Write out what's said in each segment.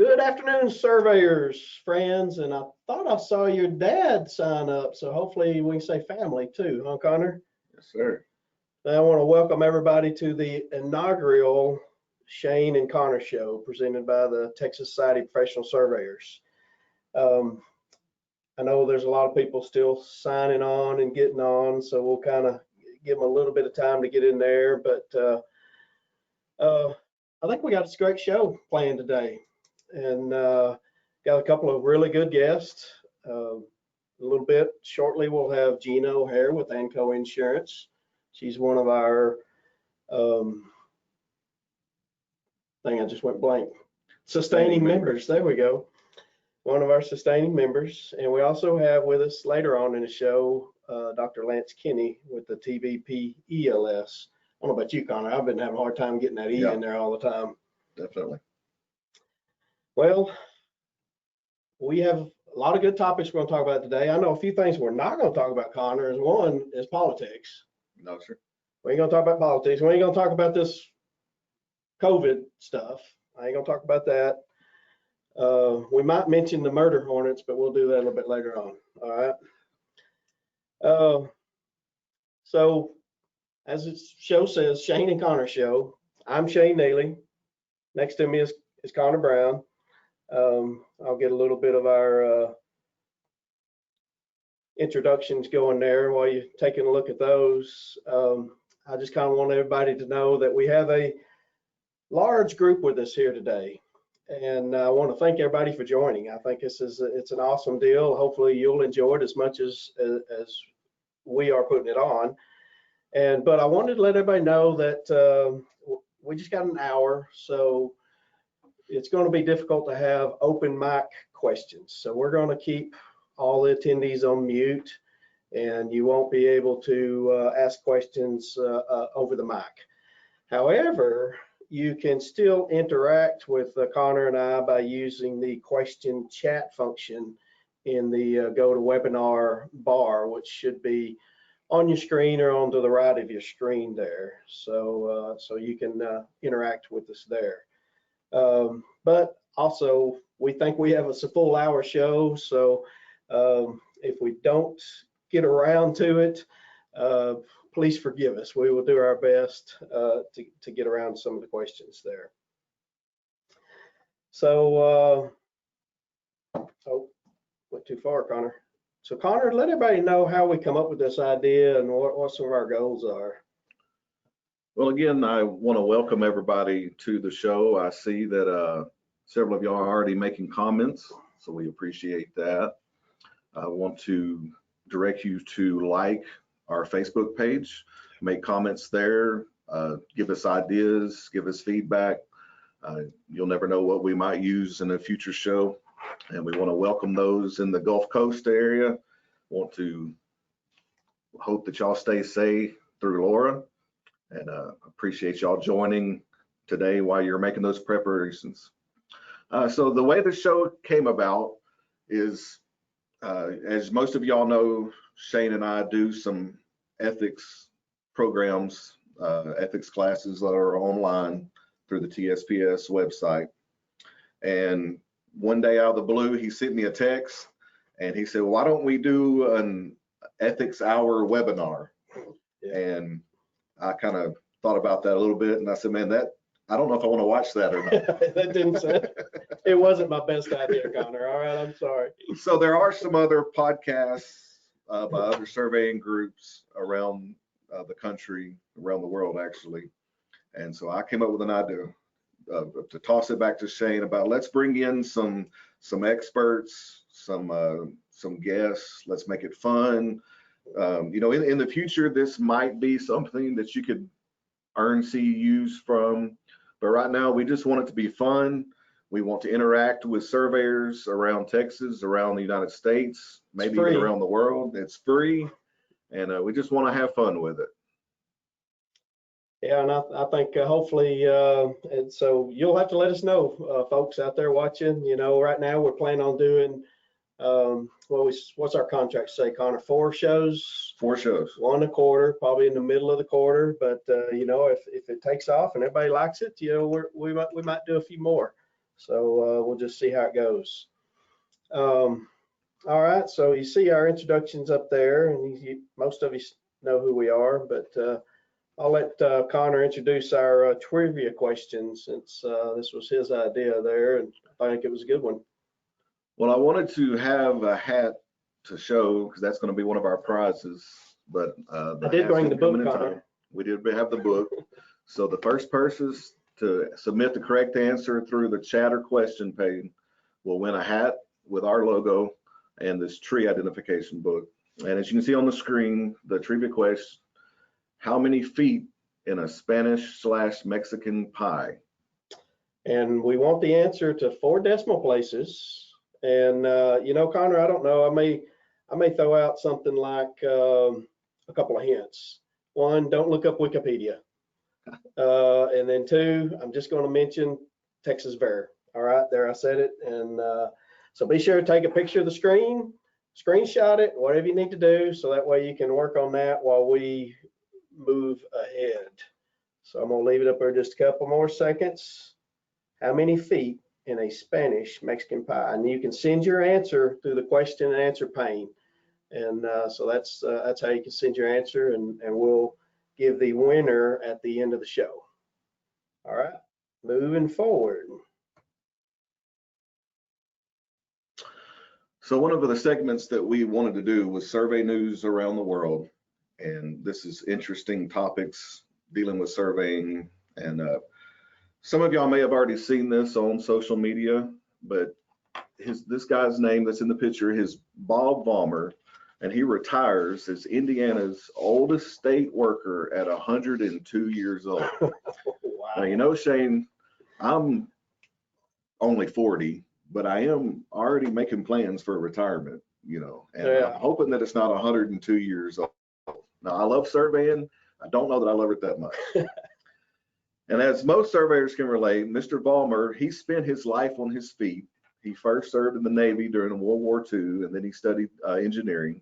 Good afternoon, surveyors, friends, and I thought I saw your dad sign up, so hopefully we can say family too, huh, Connor? Yes, sir. I want to welcome everybody to the inaugural Shane and Connor Show presented by the Texas Society of Professional Surveyors. I know there's a lot of people still signing on and getting on, so we'll kind of give them a little bit of time to get in there, but I think we got a great show planned today. And got a couple of really good guests. A little bit shortly, we'll have Gina O'Hare with Anco Insurance. She's one of our, I just went blank. Sustaining members. There we go. One of our sustaining members. And we also have with us later on in the show, Dr. Lance Kinney with the TVP ELS. I don't know about you, Connor. I've been having a hard time getting that E in there all the time. Definitely. Well, we have a lot of good topics we're going to talk about today. I know a few things we're not going to talk about, Connor, is one is politics. No, sir. We ain't going to talk about politics. We ain't going to talk about this COVID stuff. I ain't going to talk about that. We might mention the murder hornets, but we'll do that a little bit later on. All right. So, as the show says, Shane and Connor Show. I'm Shane Neely. Next to me is Connor Brown. I'll get a little bit of our introductions going there while you're taking a look at those. I just kind of want everybody to know that we have a large group with us here today. And I want to thank everybody for joining. I think it's an awesome deal. Hopefully you'll enjoy it as much as we are putting it on. But I wanted to let everybody know that we just got an hour, so it's going to be difficult to have open mic questions. So we're going to keep all the attendees on mute, and you won't be able to ask questions over the mic. However, you can still interact with Connor and I by using the question chat function in the GoToWebinar bar, which should be on your screen or on to the right of your screen there. So you can interact with us there. But also, we think we have a full hour show, so if we don't get around to it, please forgive us. We will do our best to get around some of the questions there. So, oh, went too far, Connor. So, Connor, let everybody know how we come up with this idea and what some of our goals are. Well, again, I want to welcome everybody to the show. I see that several of y'all are already making comments, so we appreciate that. I want to direct you to like our Facebook page, make comments there, give us ideas, give us feedback. You'll never know what we might use in a future show, and we want to welcome those in the Gulf Coast area. Want to hope that y'all stay safe through Laura, and appreciate y'all joining today while you're making those preparations. So the way the show came about is, as most of y'all know, Shane and I do some ethics programs, ethics classes that are online through the TSPS website. And one day out of the blue, he sent me a text and he said, well, why don't we do an ethics hour webinar? Yeah. And I kind of thought about that a little bit, and I said, man, I don't know if I want to watch that or not. That didn't say, it wasn't my best idea, Connor. All right, I'm sorry. So there are some other podcasts by other surveying groups around the country, around the world, actually. And so I came up with an idea to toss it back to Shane about let's bring in some experts, some guests. Let's make it fun. You know, in the future, this might be something that you could earn CEUs from, but right now we just want it to be fun. We want to interact with surveyors around Texas, around the United States, maybe even around the world. It's free, and we just want to have fun with it. Yeah, and I think hopefully, and so you'll have to let us know, folks out there watching. You know, right now we're planning on doing, what's our contract say, Connor? 4 shows? 4 shows. 1 a quarter, probably in the middle of the quarter. But you know, if it takes off and everybody likes it, you know, we might do a few more. So we'll just see how it goes. All right, so you see our introductions up there, and most of you know who we are, but I'll let Connor introduce our trivia questions, since this was his idea there, and I think it was a good one. Well, I wanted to have a hat to show, because that's going to be one of our prizes, but I did bring the book, Connor. We did have the book. So the first person to submit the correct answer through the chat or question page will win a hat with our logo and this tree identification book. And as you can see on the screen, the trivia question: how many feet in a Spanish/Mexican pie? And we want the answer to 4 decimal places. And you know, Connor, I don't know, I may throw out something like a couple of hints. 1, don't look up Wikipedia. And then 2, I'm just going to mention Texas Bear. All right, there, I said it. And so be sure to take a picture of the screen, screenshot it, whatever you need to do, so that way you can work on that while we move ahead. So I'm going to leave it up there just a couple more seconds. How many feet in a Spanish Mexican pie? And you can send your answer through the question and answer pane. And so that's how you can send your answer, and we'll give the winner at the end of the show. All right, moving forward. So one of the segments that we wanted to do was survey news around the world. And this is interesting topics dealing with surveying. And some of y'all may have already seen this on social media, but this guy's name that's in the picture is Bob Vollmer, and he retires as Indiana's oldest state worker at 102 years old. Wow. Now, you know, Shane, I'm only 40, but I am already making plans for retirement, you know, and Yeah. I'm hoping that it's not 102 years old. Now, I love surveying. I don't know that I love it that much. And as most surveyors can relate, Mr. Vollmer, he spent his life on his feet. He first served in the Navy during World War II, and then he studied engineering.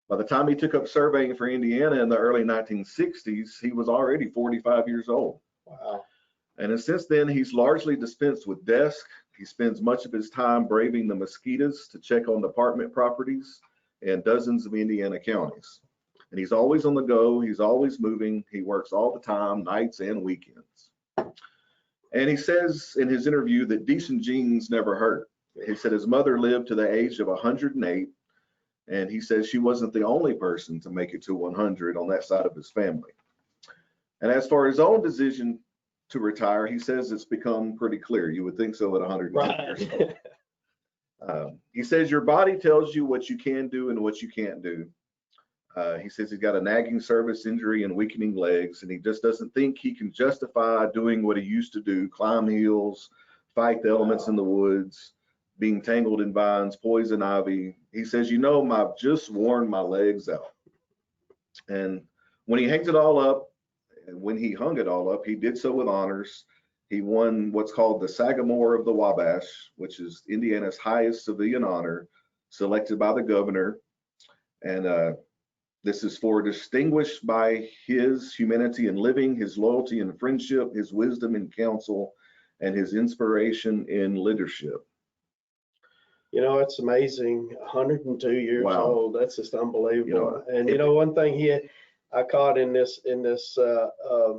By the time he took up surveying for Indiana in the early 1960s, he was already 45 years old. Wow. And since then, he's largely dispensed with desk. He spends much of his time braving the mosquitoes to check on department properties in dozens of Indiana counties. And he's always on the go. He's always moving. He works all the time, nights and weekends. And he says in his interview that decent genes never hurt. He said his mother lived to the age of 108. And he says she wasn't the only person to make it to 100 on that side of his family. And as for his own decision to retire, he says it's become pretty clear. You would think so at 102 years old. He says your body tells you what you can do and what you can't do. He says he's got a nagging service injury and weakening legs, and he just doesn't think he can justify doing what he used to do: climb hills, fight the elements in the woods, being tangled in vines, poison ivy. He says, you know, I've just worn my legs out. And when he hangs it all up, and when he hung it all up, he did so with honors. He won what's called the Sagamore of the Wabash, which is Indiana's highest civilian honor, selected by the governor. And this is for distinguished by his humanity in living, his loyalty in friendship, his wisdom in counsel, and his inspiration in leadership. You know, it's amazing. 102 years Wow. old. That's just unbelievable. You know, and you know, one thing I caught in this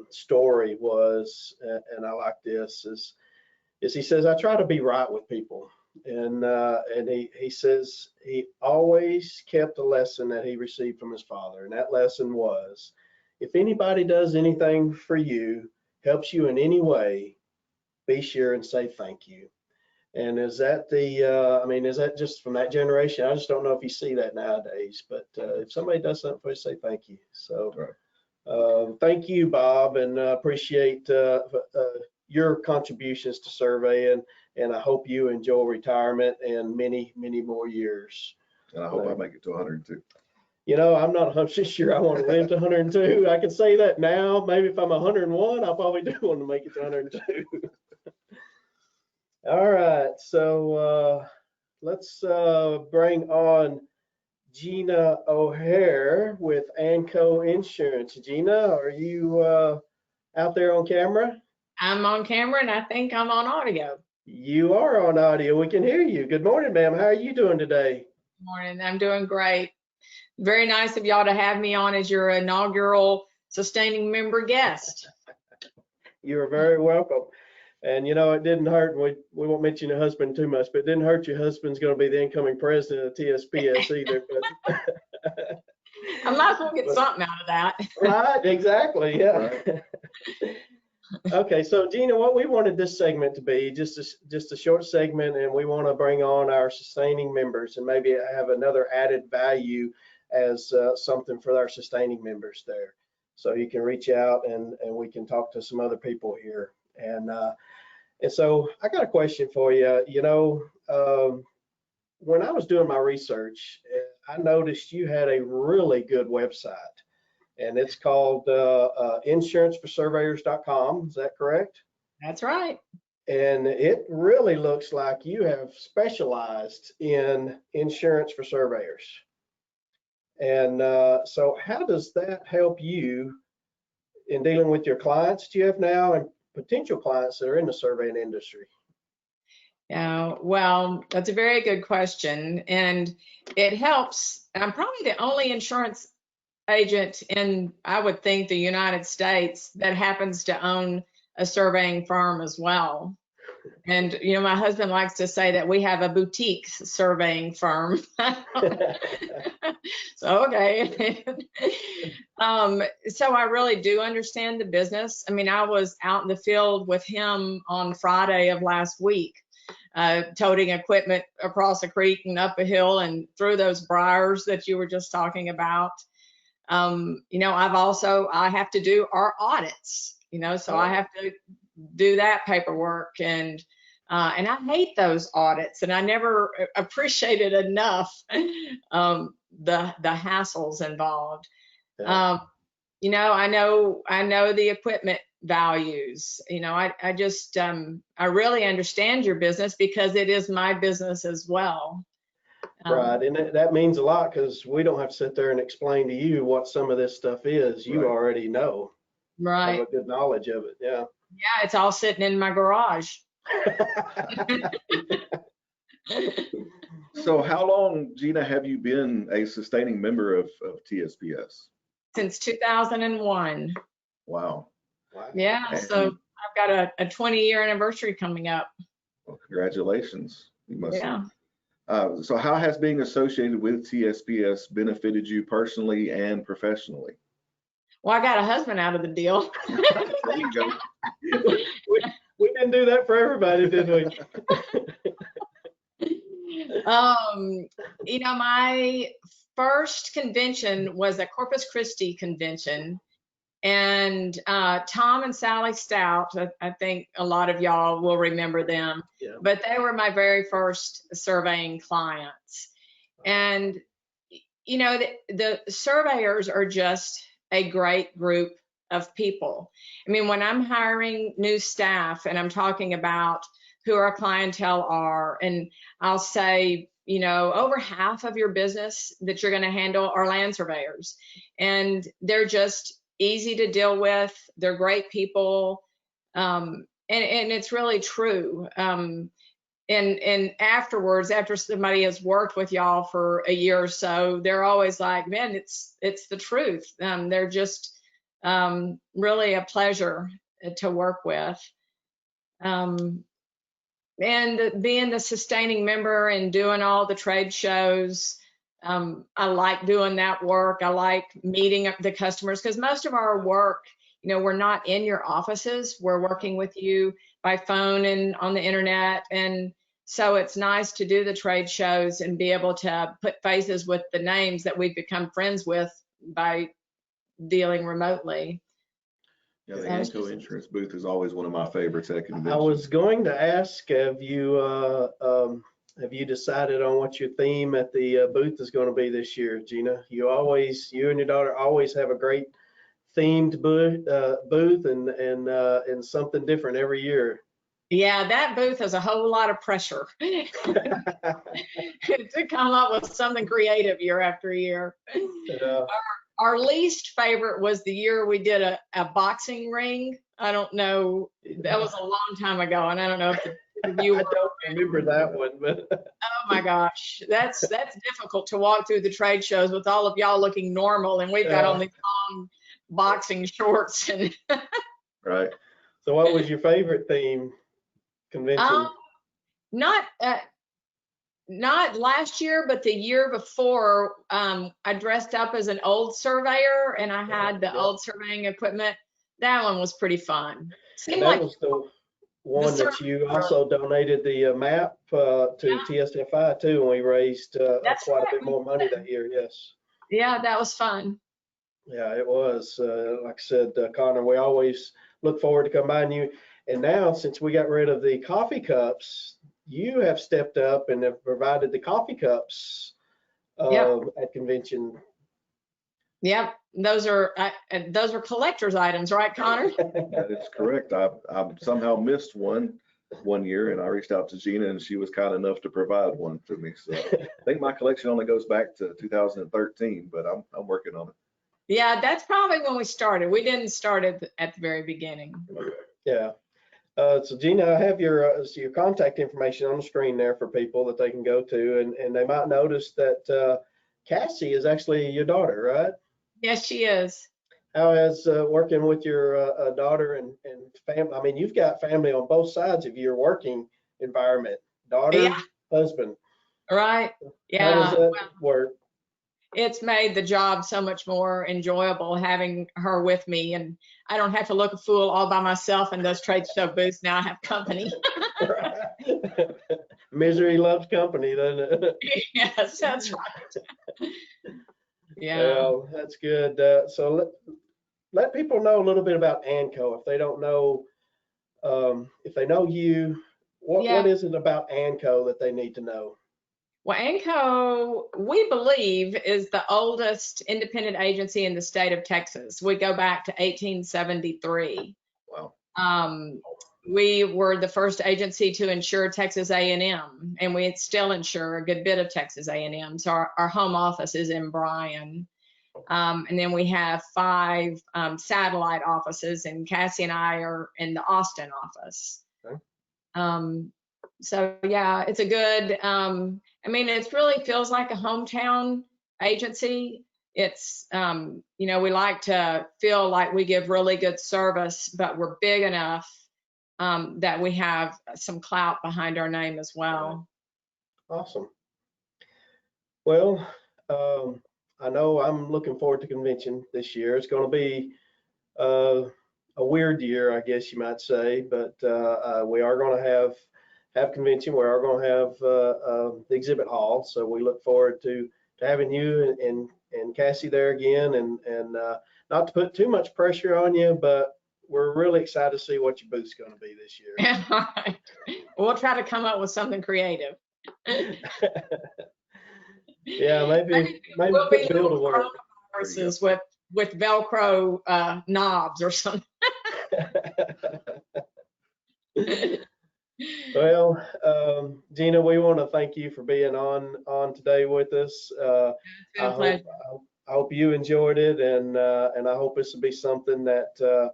story was, and I like this, is he says, I try to be right with people. And he says he always kept a lesson that he received from his father. And that lesson was, if anybody does anything for you, helps you in any way, be sure and say thank you. And is that is that just from that generation? I just don't know if you see that nowadays, but if somebody does something for you, say thank you. So thank you, Bob, and appreciate your contributions to surveying, and I hope you enjoy retirement and many, many more years. And I hope I make it to 102. You know, I'm not 100% sure I want to live to 102. I can say that now. Maybe if I'm 101, I probably do want to make it to 102. All right, so let's bring on Gina O'Hare with Anco Insurance. Gina, are you out there on camera? I'm on camera, and I think I'm on audio. You are on audio. We can hear you. Good morning, ma'am. How are you doing today? Morning. I'm doing great. Very nice of y'all to have me on as your inaugural sustaining member guest. You're very welcome. And you know, it didn't hurt. We won't mention your husband too much, but it didn't hurt your husband's going to be the incoming president of TSPS either. But I might as well get something out of that. right, exactly. Yeah. Okay, so Gina, what we wanted this segment to be, just a short segment, and we want to bring on our sustaining members and maybe have another added value as something for our sustaining members there. So you can reach out and we can talk to some other people here. And so I got a question for you. You know, when I was doing my research, I noticed you had a really good website. And it's called insuranceforsurveyors.com. Is that correct? That's right. And it really looks like you have specialized in insurance for surveyors. And so how does that help you in dealing with your clients that you have now and potential clients that are in the surveying industry? Yeah, well, that's a very good question. And it helps. I'm probably the only insurance agent in, I would think, the United States that happens to own a surveying firm as well. And, you know, my husband likes to say that we have a boutique surveying firm. So, okay. So I really do understand the business. I mean, I was out in the field with him on Friday of last week, toting equipment across a creek and up a hill and through those briars that you were just talking about. You know, I have to do our audits, you know, so I have to do that paperwork, and I hate those audits, and I never appreciated enough the hassles involved. Yeah. You know, I know the equipment values. You know, I just I really understand your business because it is my business as well. Right, and that means a lot because we don't have to sit there and explain to you what some of this stuff is. You already know. Right. Have a good knowledge of it. Yeah. Yeah, it's all sitting in my garage. So how long, Gina, have you been a sustaining member of TSPS? Since 2001. Wow. Yeah, And, so I've got a 20-year anniversary coming up. well, congratulations. You must. Yeah. So how has being associated with TSPS benefited you personally and professionally? Well, I got a husband out of the deal. There you go. We didn't do that for everybody, did we? You know, my first convention was a Corpus Christi convention, and Tom and Sally Stout, I think a lot of y'all will remember them, Yeah. but they were my very first surveying clients. And, you know, the surveyors are just a great group of people. I mean, when I'm hiring new staff and I'm talking about who our clientele are, and I'll say, you know, over half of your business that you're going to handle are land surveyors, and they're just easy to deal with. They're great people. And it's really true. And afterwards, after somebody has worked with y'all for a year or so, they're always like, man, it's the truth. They're just really a pleasure to work with. And being the sustaining member and doing all the trade shows, I like doing that work. I like meeting up the customers because most of our work, you know, we're not in your offices. We're working with you by phone and on the internet. And so it's nice to do the trade shows and be able to put faces with the names that we've become friends with by dealing remotely. Yeah, the Anco Insurance booth is always one of my favorites at conventions. I was going to ask, have you decided on what your theme at the booth is going to be this year, Gina? You and your daughter always have a great themed booth and something different every year. Yeah, that booth has a whole lot of pressure to come up with something creative year after year. Our least favorite was the year we did a boxing ring. I don't know, that was a long time ago, and I don't know if the You I were, don't remember that one, but oh my gosh, that's difficult to walk through the trade shows with all of y'all looking normal, and we've got on these long boxing shorts and Right. so what was your favorite theme convention? not not last year, but the year before. I dressed up as an old surveyor, and I had the Yeah. old surveying equipment. That one was pretty fun. And Seemed that like was the one that survey you were- also donated the map to TSFI too, and we raised That's quite a right, bit we more money that year. Yes. yeah, that was fun. Yeah, it was. Like I said, Connor, we always look forward to come by and you. And now, since we got rid of the coffee cups, you have stepped up and have provided the coffee cups Yep. at convention. Yep, those are collector's items, right, Connor? That is correct. I somehow missed one year, and I reached out to Gina, and she was kind enough to provide one to me. So I think my collection only goes back to 2013, but I'm working on it. Yeah, that's probably when we started. We didn't start at the very beginning. Yeah. So Gina, I have your contact information on the screen there for people that they can go to, and they might notice that Cassie is actually your daughter, right? Yes, she is. How is working with your daughter and family? I mean, you've got family on both sides of your working environment, daughter, Yeah. husband. Right. How does Yeah. that work? It's made the job so much more enjoyable having her with me, and I don't have to look a fool all by myself in those trade show booths. Now I have company. Misery loves company, doesn't it? Yes, that's right. Yeah. Well, that's good. So let people know a little bit about ANCO if they don't know, if they know you, Yeah. what is it about ANCO that they need to know? Well, ANCO, we believe, is the oldest independent agency in the state of Texas. We go back to 1873. Wow. We were the first agency to insure Texas A&M, and we still insure a good bit of Texas A&M. So our home office is in Bryan. And then we have 5 satellite offices, and Cassie and I are in the Austin office. Okay. So yeah, it's a good, I mean, it really feels like a hometown agency. It's, we like to feel like we give really good service, but we're big enough that we have some clout behind our name as well. Awesome. Well, I know I'm looking forward to convention this year. It's going to be a weird year, I guess you might say, but we are going to have convention. We are going to have the exhibit hall, so we look forward to having you and Cassie there again. And not to put too much pressure on you, but we're really excited to see what your booth's going to be this year. All right. We'll try to come up with something creative. Yeah, maybe we'll put Bill to work. Versus with Velcro knobs or something. Well, Gina, we want to thank you for being on today with us. I hope you enjoyed it, and I hope this will be something that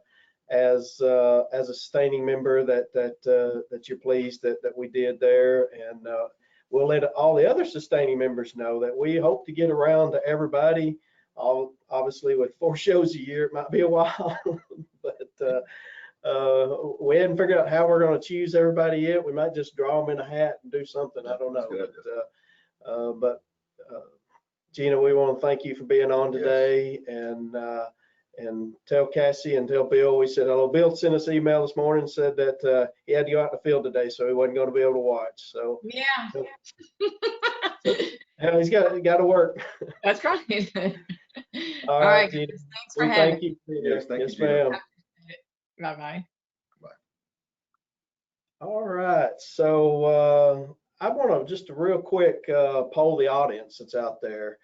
as a sustaining member that you're pleased that we did there, and we'll let all the other sustaining members know that we hope to get around to everybody. Obviously, with 4 shows a year, it might be a while, but we hadn't figured out how we're going to choose everybody yet. We might just draw them in a hat and do something. I don't know. But Gina, we want to thank you for being on today. Yes. And tell Cassie and tell Bill we said hello. Bill sent us an email this morning and said that he had to go out in the field today, so he wasn't going to be able to watch. So yeah, yeah, he's got to work. That's right. All right, Gina. Thanks for having me. Yes, thank you, ma'am. Bye-bye. All right, so I want to just a real quick poll the audience that's out there.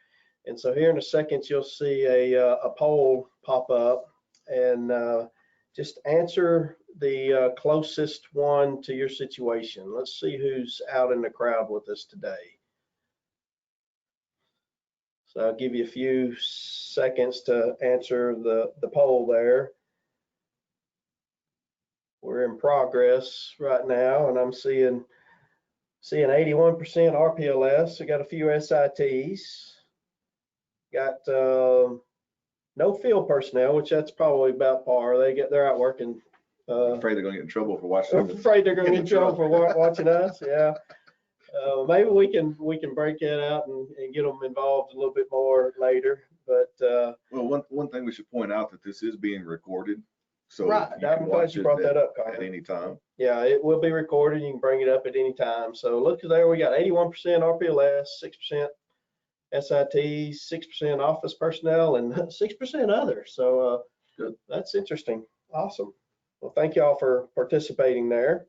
And so here in a second, you'll see a poll pop up, and just answer the closest one to your situation. Let's see who's out in the crowd with us today. So I'll give you a few seconds to answer the poll there. we're in progress right now, and I'm seeing 81% RPLS. I got a few SITs. Got no field personnel, which that's probably about par. They're out working. I'm afraid they're gonna get in trouble for watching. I'm afraid they're gonna get in trouble for watching us. Yeah. Maybe we can break that out and get them involved a little bit more later. But well, one thing we should point out that this is being recorded, so right, you I'm can glad watch you it brought that up, at Connor. any time. Yeah, it will be recorded. You can bring it up at any time. So look there, we got 81% RPLS, 6% SIT, 6% office personnel, and 6% others. So good. That's interesting. Awesome. Well, thank y'all for participating there.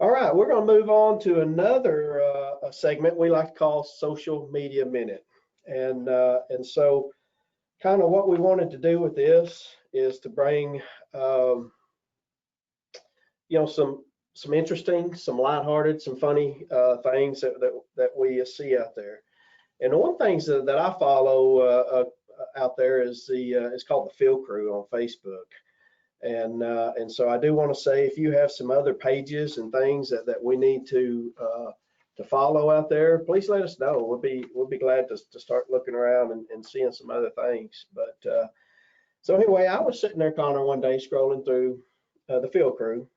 All right, we're going to move on to another segment we like to call Social Media Minute. And so kind of what we wanted to do with this is to bring, some interesting, some lighthearted, some funny things that we see out there. And one of the things that I follow out there is it's called the Field Crew on Facebook. And so I do want to say, if you have some other pages and things that we need to follow out there, please let us know. We'll be glad to start looking around and seeing some other things. But so anyway, I was sitting there, Connor, one day scrolling through the Field Crew,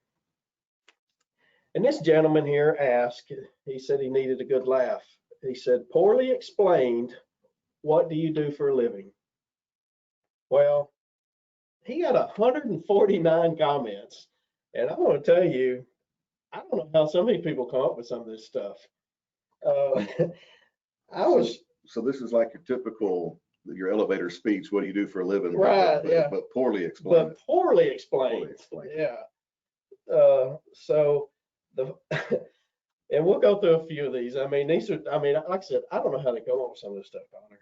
and this gentleman here asked. He said he needed a good laugh. He said, "Poorly explained, what do you do for a living?" Well, he got 149 comments, and I want to tell you, I don't know how so many people come up with some of this stuff. So this is like your typical, your elevator speech. What do you do for a living? Right, yeah. But poorly explained. But poorly explained. Yeah. So and we'll go through a few of these. I mean, like I said, I don't know how to go on with some of this stuff, Connor.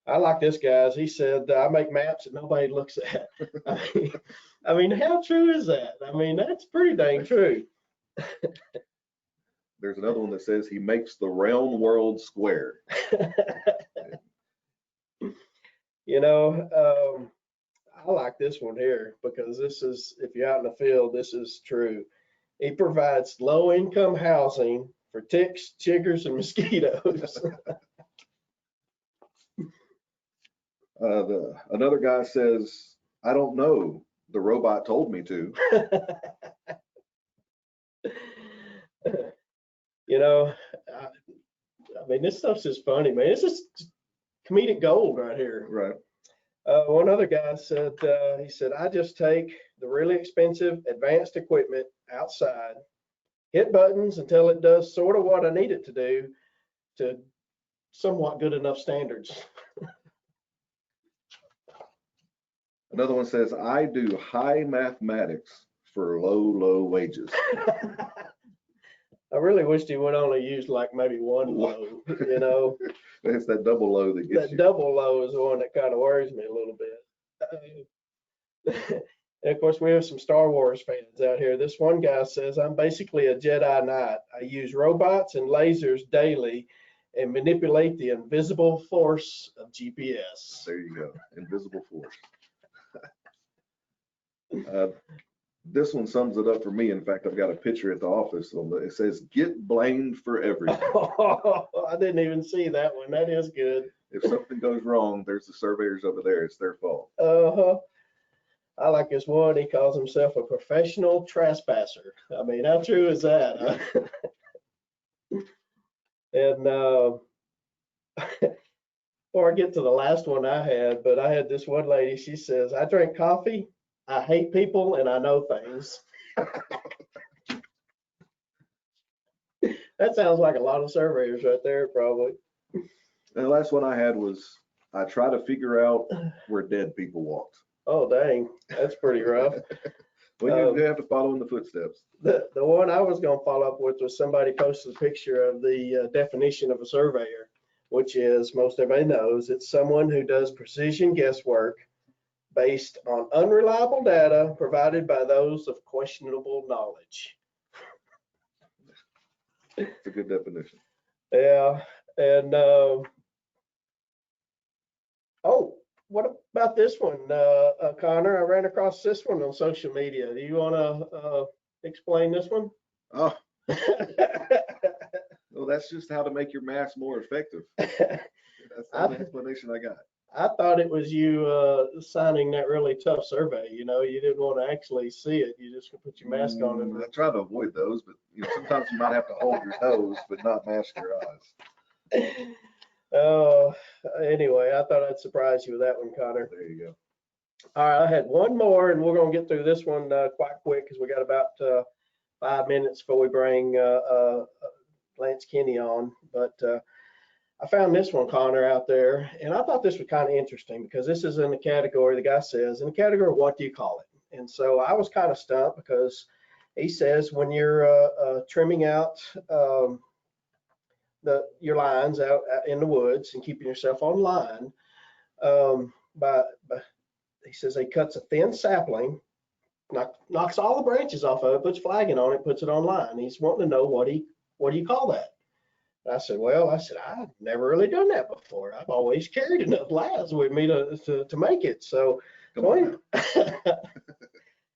I like this guy's. He said, I make maps that nobody looks at. I mean, how true is that? I mean, that's pretty dang true. There's another one that says he makes the round world square. I like this one here because this is, if you're out in the field, this is true. He provides low-income housing for ticks, chiggers, and mosquitoes. Another guy says, I don't know. The robot told me to. I mean, this stuff's just funny, man. It's just comedic gold right here. Right. One other guy said, he said, I just take the really expensive advanced equipment outside, hit buttons until it does sort of what I need it to do to somewhat good enough standards. Another one says, I do high mathematics for low wages. I really wished he would only use like maybe one low, It's that double low that gets that you. double low is the one that kind of worries me a little bit. And of course, we have some Star Wars fans out here. This one guy says, I'm basically a Jedi Knight. I use robots and lasers daily and manipulate the invisible force of GPS. There you go, invisible force. This one sums it up for me. In fact, I've got a picture at the office. It says, get blamed for everything. I didn't even see that one. That is good. If something goes wrong, there's the surveyors over there. It's their fault. I like this one. He calls himself a professional trespasser. I mean, how true is that? And before I get to the last one I had this one lady, she says, I drink coffee, I hate people, and I know things. That sounds like a lot of surveyors right there, probably. And the last one I had was, I try to figure out where dead people walked. Oh, dang. That's pretty rough. Well, you have to follow in the footsteps. The one I was going to follow up with was somebody posted a picture of the definition of a surveyor, which is, most everybody knows, it's someone who does precision guesswork based on unreliable data provided by those of questionable knowledge. It's a good definition. Yeah. And what about this one, Connor? I ran across this one on social media. Do you want to explain this one? Oh, well, that's just how to make your mask more effective. That's the explanation I got. I thought it was you signing that really tough survey. You know, you didn't want to actually see it. You just put your mask on and I try to avoid those, but sometimes you might have to hold your nose, but not mask your eyes. Oh, anyway, I thought I'd surprise you with that one, Connor. There you go. All right, I had one more, and we're gonna get through this one quite quick because we got about 5 minutes before we bring Lance Kenny on. But I found this one, Connor, out there, and I thought this was kind of interesting because this is in the category, the guy says, in the category of what do you call it? And so I was kind of stumped because he says when you're trimming out your lines out in the woods and keeping yourself on line, he says he cuts a thin sapling, knocks all the branches off of it, puts flagging on it, puts it on line. He's wanting to know what do you call that? I said, I've never really done that before. I've always carried enough laths with me to make it. So,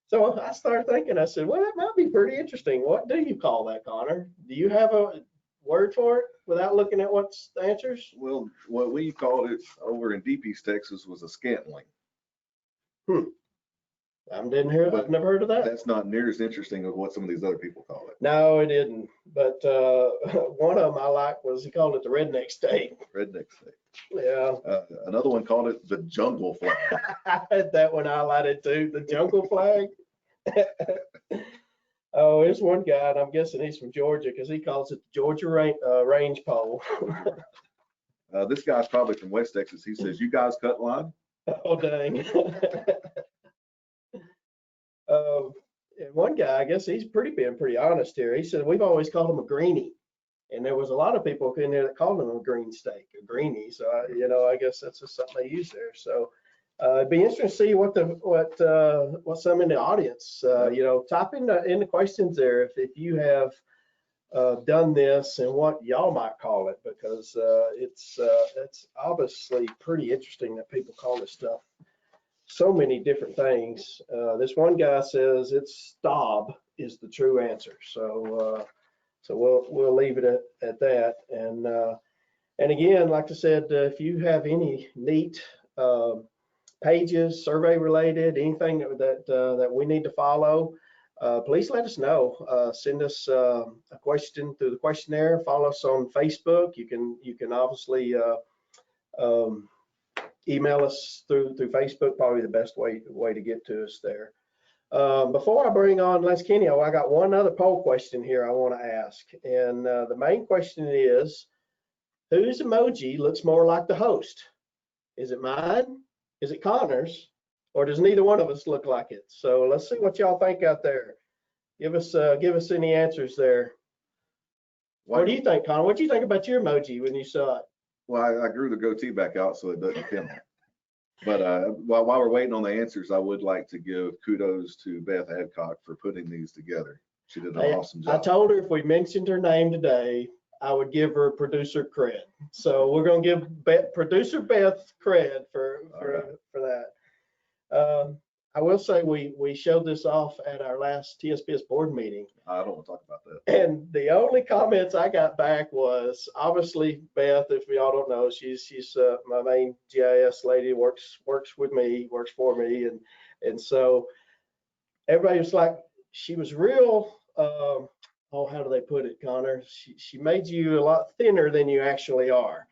so I started thinking, I said, well, that might be pretty interesting. What do you call that, Connor? Do you have a word for it without looking at what's the answers? Well, what we called it over in Deep East Texas was a scantling. I've never heard of that. That's not near as interesting as what some of these other people call it. No, it didn't. But one of them I liked was he called it the redneck state. Redneck state. Yeah. Another one called it the jungle flag. I had that one highlighted too, the jungle flag. Oh, there's one guy, and I'm guessing he's from Georgia because he calls it the Georgia range pole. This guy's probably from West Texas. He says, "You guys cut line?" Oh, dang. And one guy, I guess he's being pretty honest here. He said, we've always called him a greenie. And there was a lot of people in there that called him a green steak, a greenie. So, I guess that's just something they use there. So it'd be interesting to see what some in the audience, type in the questions there if you have done this and what y'all might call it, because it's obviously pretty interesting that people call this stuff so many different things. This one guy says it's stob is the true answer. So we'll leave it at that. And again, like I said, if you have any neat pages, survey related, anything that we need to follow, please let us know. Send us a question through the questionnaire. Follow us on Facebook. You can obviously email us through Facebook, probably the best way to get to us there. Before I bring on Les Kenny, I got one other poll question here I want to ask. And the main question is, whose emoji looks more like the host? Is it mine? Is it Connor's? Or does neither one of us look like it? So let's see what y'all think out there. Give us any answers there. What do you think, Connor? What do you think about your emoji when you saw it? Well, I grew the goatee back out so it doesn't pin me. But while we're waiting on the answers, I would like to give kudos to Beth Adcock for putting these together. She did an awesome job. I told her if we mentioned her name today, I would give her producer cred. So we're going to give producer Beth cred for that. I will say we showed this off at our last TSPS board meeting. I don't want to talk about that. And the only comments I got back was, obviously, Beth, if y'all don't know, she's my main GIS lady, works with me, works for me. And so everybody was like, she was real, how do they put it, Connor? She made you a lot thinner than you actually are.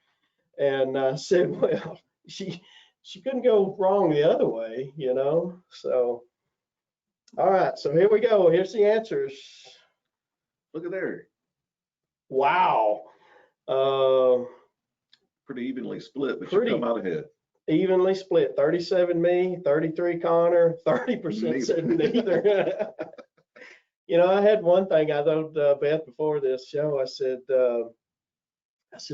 And said, well, she couldn't go wrong the other way, So, all right, so here we go. Here's the answers. Look at there. Wow. Pretty evenly split, but you come out ahead. Evenly split. 37 me, 33 Connor, 30% said neither. I had one thing I told Beth before this show. I said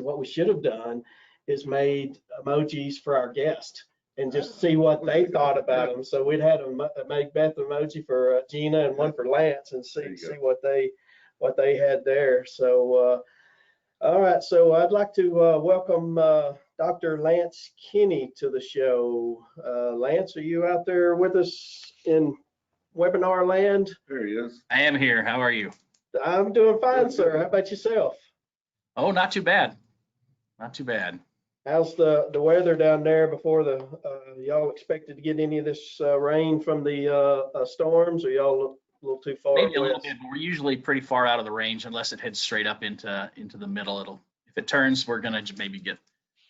what we should have done is made emojis for our guest and just see what they thought about them. So we'd had make Beth an emoji for Gina and one for Lance and see what they had there. So all right, so I'd like to welcome Dr. Lance Kinney to the show. Lance, are you out there with us in webinar land? There he is. I am here. How are you? I'm doing fine, sir. How about yourself? Oh, not too bad. Not too bad. How's the weather down there before y'all expected to get any of this rain from the storms, or y'all a little too far Maybe a little west? bit, but we're usually pretty far out of the range unless it heads straight up into the middle. If it turns, we're gonna maybe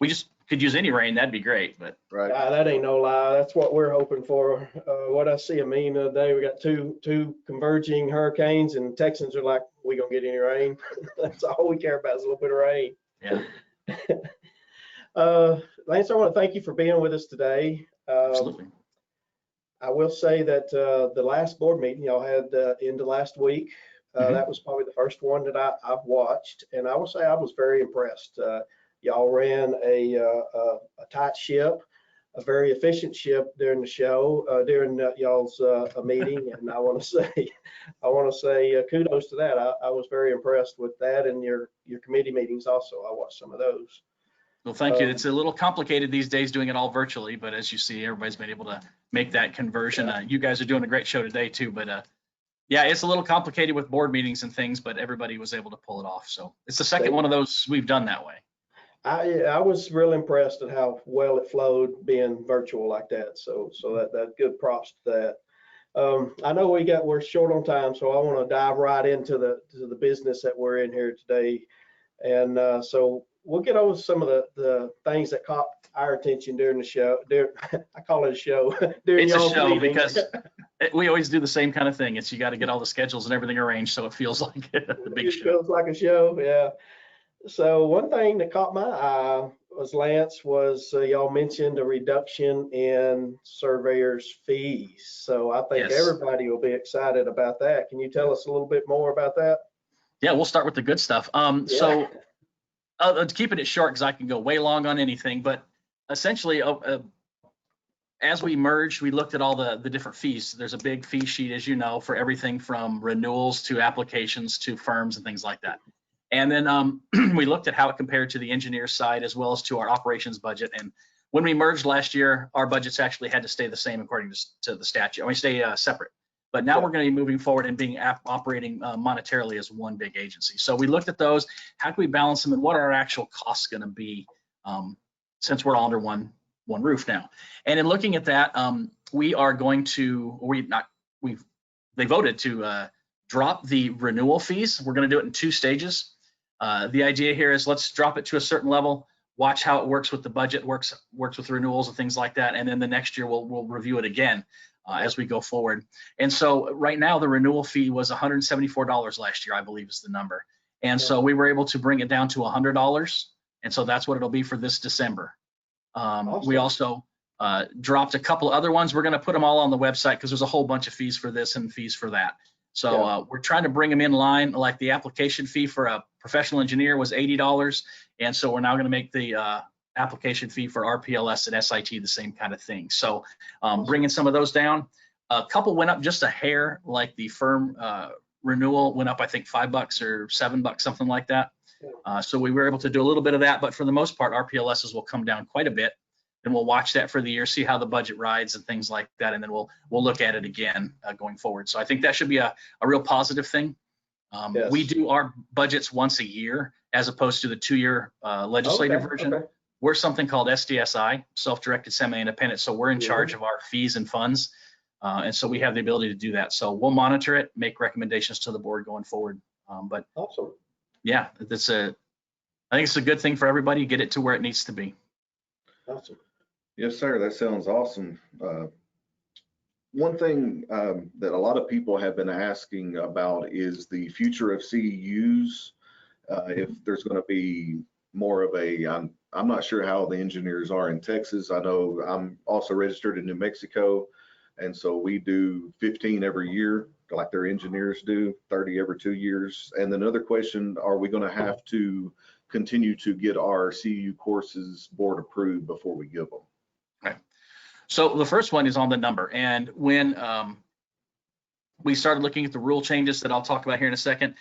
we just could use any rain. That'd be great, but Right. That ain't no lie. That's what we're hoping for. What I see a meme the other day, we got two converging hurricanes, and Texans are like, we gonna get any rain? That's all we care about is a little bit of rain. yeah, Lance, I want to thank you for being with us today. absolutely. I will say that the last board meeting y'all had into last week, Mhm. that was probably the first one that I've watched, and I will say I was very impressed. Y'all ran a tight ship, a very efficient ship during the show, during y'all's meeting, and I want to say kudos to that. I was very impressed with that, and your committee meetings also. I watched some of those. Well, thank you. It's a little complicated these days doing it all virtually, but as you see, everybody's been able to make that conversion. You guys are doing a great show today too, but yeah, it's a little complicated with board meetings and things, but everybody was able to pull it off. So it's the second one of those we've done that way. I was real impressed at how well it flowed being virtual like that. So that good props to that. I know we're short on time, so I want to dive right into the business that we're in here today. And so we'll get over some of the things that caught our attention during the show. I call it a show. It's a show because we always do the same kind of thing. It's you got to get all the schedules and everything arranged so it feels like the big show. It feels like a show, yeah. So one thing that caught my eye was y'all mentioned a reduction in surveyors' fees. So I think Yes. everybody will be excited about that. Can you tell us a little bit more about that? Yeah, we'll start with the good stuff. So keeping it short because I can go way long on anything, but essentially as we merged, we looked at all the different fees. There's a big fee sheet, as you know, for everything from renewals to applications to firms and things like that. And then we looked at how it compared to the engineer side as well as to our operations budget. And when we merged last year, our budgets actually had to stay the same according to the statute. We stay separate. But now we're going to be moving forward and being operating monetarily as one big agency. So we looked at those. How can we balance them, and what are our actual costs going to be since we're all under one roof now? And in looking at that, we are going to they voted to drop the renewal fees. We're going to do it in 2 stages. The idea here is let's drop it to a certain level, watch how it works with the budget, works with renewals and things like that, and then the next year we'll review it again as we go forward. And so right now the renewal fee was $174 last year, I believe is the number. And so we were able to bring it down to $100, and so that's what it'll be for this December. Awesome. We also dropped a couple other ones. We're going to put them all on the website because there's a whole bunch of fees for this and fees for that. So we're trying to bring them in line. Like the application fee for a professional engineer was $80. And so we're now going to make the application fee for RPLS and SIT the same kind of thing. So bringing some of those down. A couple went up just a hair, like the firm renewal went up, I think $5 or $7, something like that. So we were able to do a little bit of that. But for the most part, RPLSs will come down quite a bit. And we'll watch that for the year, see how the budget rides and things like that, and then we'll look at it again going forward. So I think that should be a real positive thing. Yes. We do our budgets once a year as opposed to the 2-year legislative version. Okay. We're something called SDSI, self-directed semi-independent. So we're in charge of our fees and funds, and so we have the ability to do that. So we'll monitor it, make recommendations to the board going forward. But Awesome. yeah, I think it's a good thing for everybody. Get it to where it needs to be. Awesome. Yes, sir. That sounds awesome. One thing that a lot of people have been asking about is the future of CEUs. If there's going to be more of I'm not sure how the engineers are in Texas. I know I'm also registered in New Mexico, and so we do 15 every year, like their engineers do, 30 every 2 years. And then another question: are we going to have to continue to get our CEU courses board approved before we give them? Right. So the first one is on the number. And when we started looking at the rule changes that I'll talk about here in a second,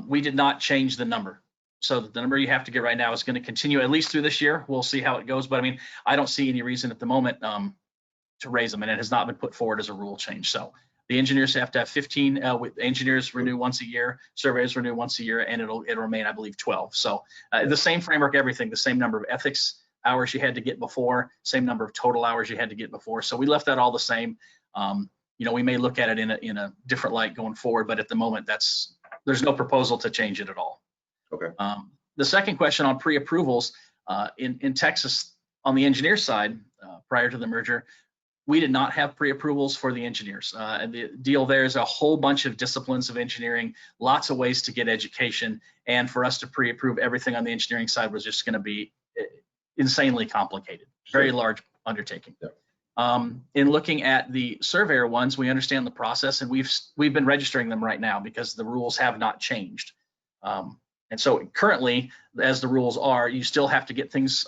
we did not change the number. So the number you have to get right now is going to continue at least through this year. We'll see how it goes. But I mean, I don't see any reason at the moment to raise them, and it has not been put forward as a rule change. So the engineers have to have 15, engineers renew once a year, surveyors renew once a year, and it'll remain, I believe, 12. So the same framework, everything, the same number of ethics hours you had to get before, same number of total hours you had to get before. So we left that all the same. You know, we may look at it in a different light going forward, but at the moment, there's no proposal to change it at all. Okay. The second question on pre-approvals, in Texas, on the engineer side, prior to the merger, we did not have pre-approvals for the engineers. And the deal there is a whole bunch of disciplines of engineering, lots of ways to get education. And for us to pre-approve everything on the engineering side was just going to be insanely complicated, very large undertaking. Yeah. In looking at the surveyor ones, we understand the process, and we've been registering them right now because the rules have not changed. And so currently, as the rules are, you still have to get things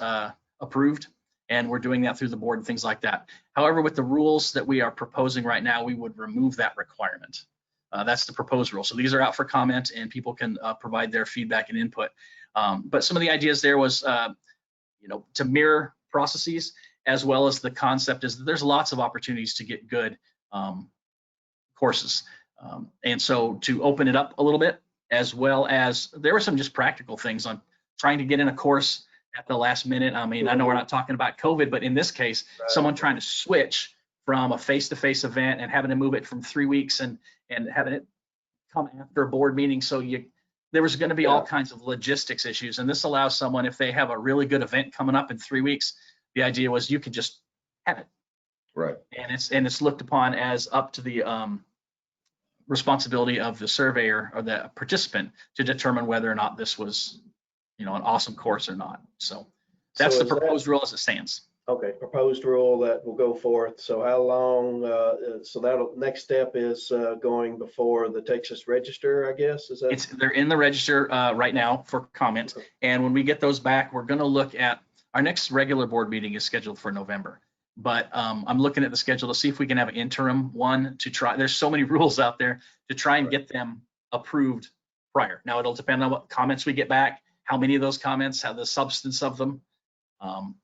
approved, and we're doing that through the board and things like that. However, with the rules that we are proposing right now, we would remove that requirement. That's the proposed rule. So these are out for comment, and people can provide their feedback and input. But some of the ideas there was, you know, to mirror processes, as well as the concept is that there's lots of opportunities to get good courses. And so to open it up a little bit, as well as there were some just practical things on trying to get in a course at the last minute. I mean, I know we're not talking about COVID, but in this case, someone trying to switch from a face-to-face event and having to move it from 3 weeks and having it come after a board meeting. So there was going to be all kinds of logistics issues. And this allows someone, if they have a really good event coming up in 3 weeks, the idea was you could just have it. Right. And it's looked upon as up to the responsibility of the surveyor or the participant to determine whether or not this was, you know, an awesome course or not. So that's the proposed rule as it stands. Okay, proposed rule that will go forth. So how long, so that'll, next step is going before the Texas Register, I guess, is that? They're in the register right now for comment. Okay. And when we get those back, we're going to look at, our next regular board meeting is scheduled for November. But I'm looking at the schedule to see if we can have an interim one to try. There's so many rules out there to try and get them approved prior. Now it'll depend on what comments we get back, how many of those comments, how the substance of them.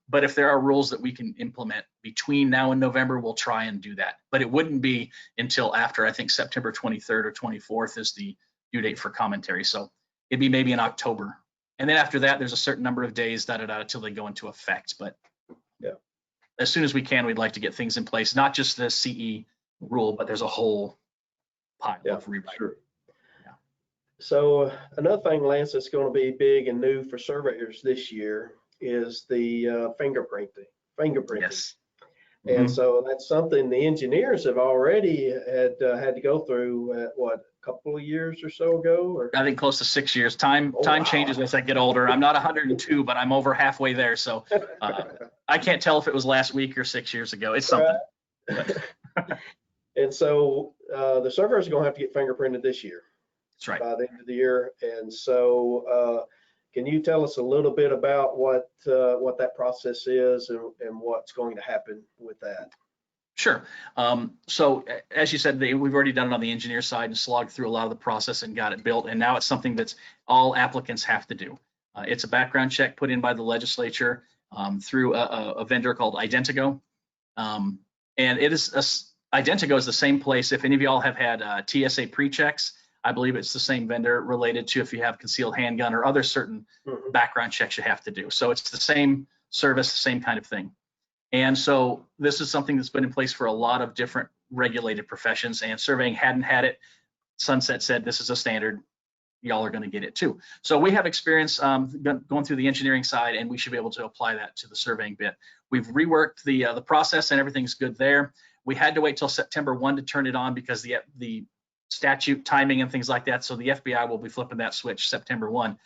But if there are rules that we can implement between now and November, we'll try and do that. But it wouldn't be until after, I think, September 23rd or 24th is the due date for commentary. So it'd be maybe in October. And then after that, there's a certain number of days, until they go into effect. But yeah, as soon as we can, we'd like to get things in place, not just the CE rule, but there's a whole pile of rewrite. Sure. Yeah. So another thing, Lance, that's going to be big and new for surveyors this year is the fingerprinting. Yes. And so that's something the engineers have already had to go through what, a couple of years or so ago? Or? I think close to 6 years. Time changes as I get older. I'm not 102, but I'm over halfway there. So I can't tell if it was last week or 6 years ago. It's something. And so the surveyors are going to have to get fingerprinted this year. That's right. By the end of the year. And so can you tell us a little bit about what that process is and what's going to happen with that? Sure. So as you said, we've already done it on the engineer side and slogged through a lot of the process and got it built. And now it's something that's all applicants have to do. It's a background check put in by the legislature through a vendor called Identigo. And it is Identigo is the same place. If any of y'all have had TSA pre-checks, I believe it's the same vendor related to if you have concealed handgun or other certain background checks you have to do. So it's the same service, the same kind of thing. And so this is something that's been in place for a lot of different regulated professions, and surveying hadn't had it. Sunset said, this is a standard. Y'all are going to get it too. So we have experience going through the engineering side, and we should be able to apply that to the surveying bit. We've reworked the process and everything's good there. We had to wait till September 1 to turn it on because the statute timing and things like that. So the FBI will be flipping that switch September 1.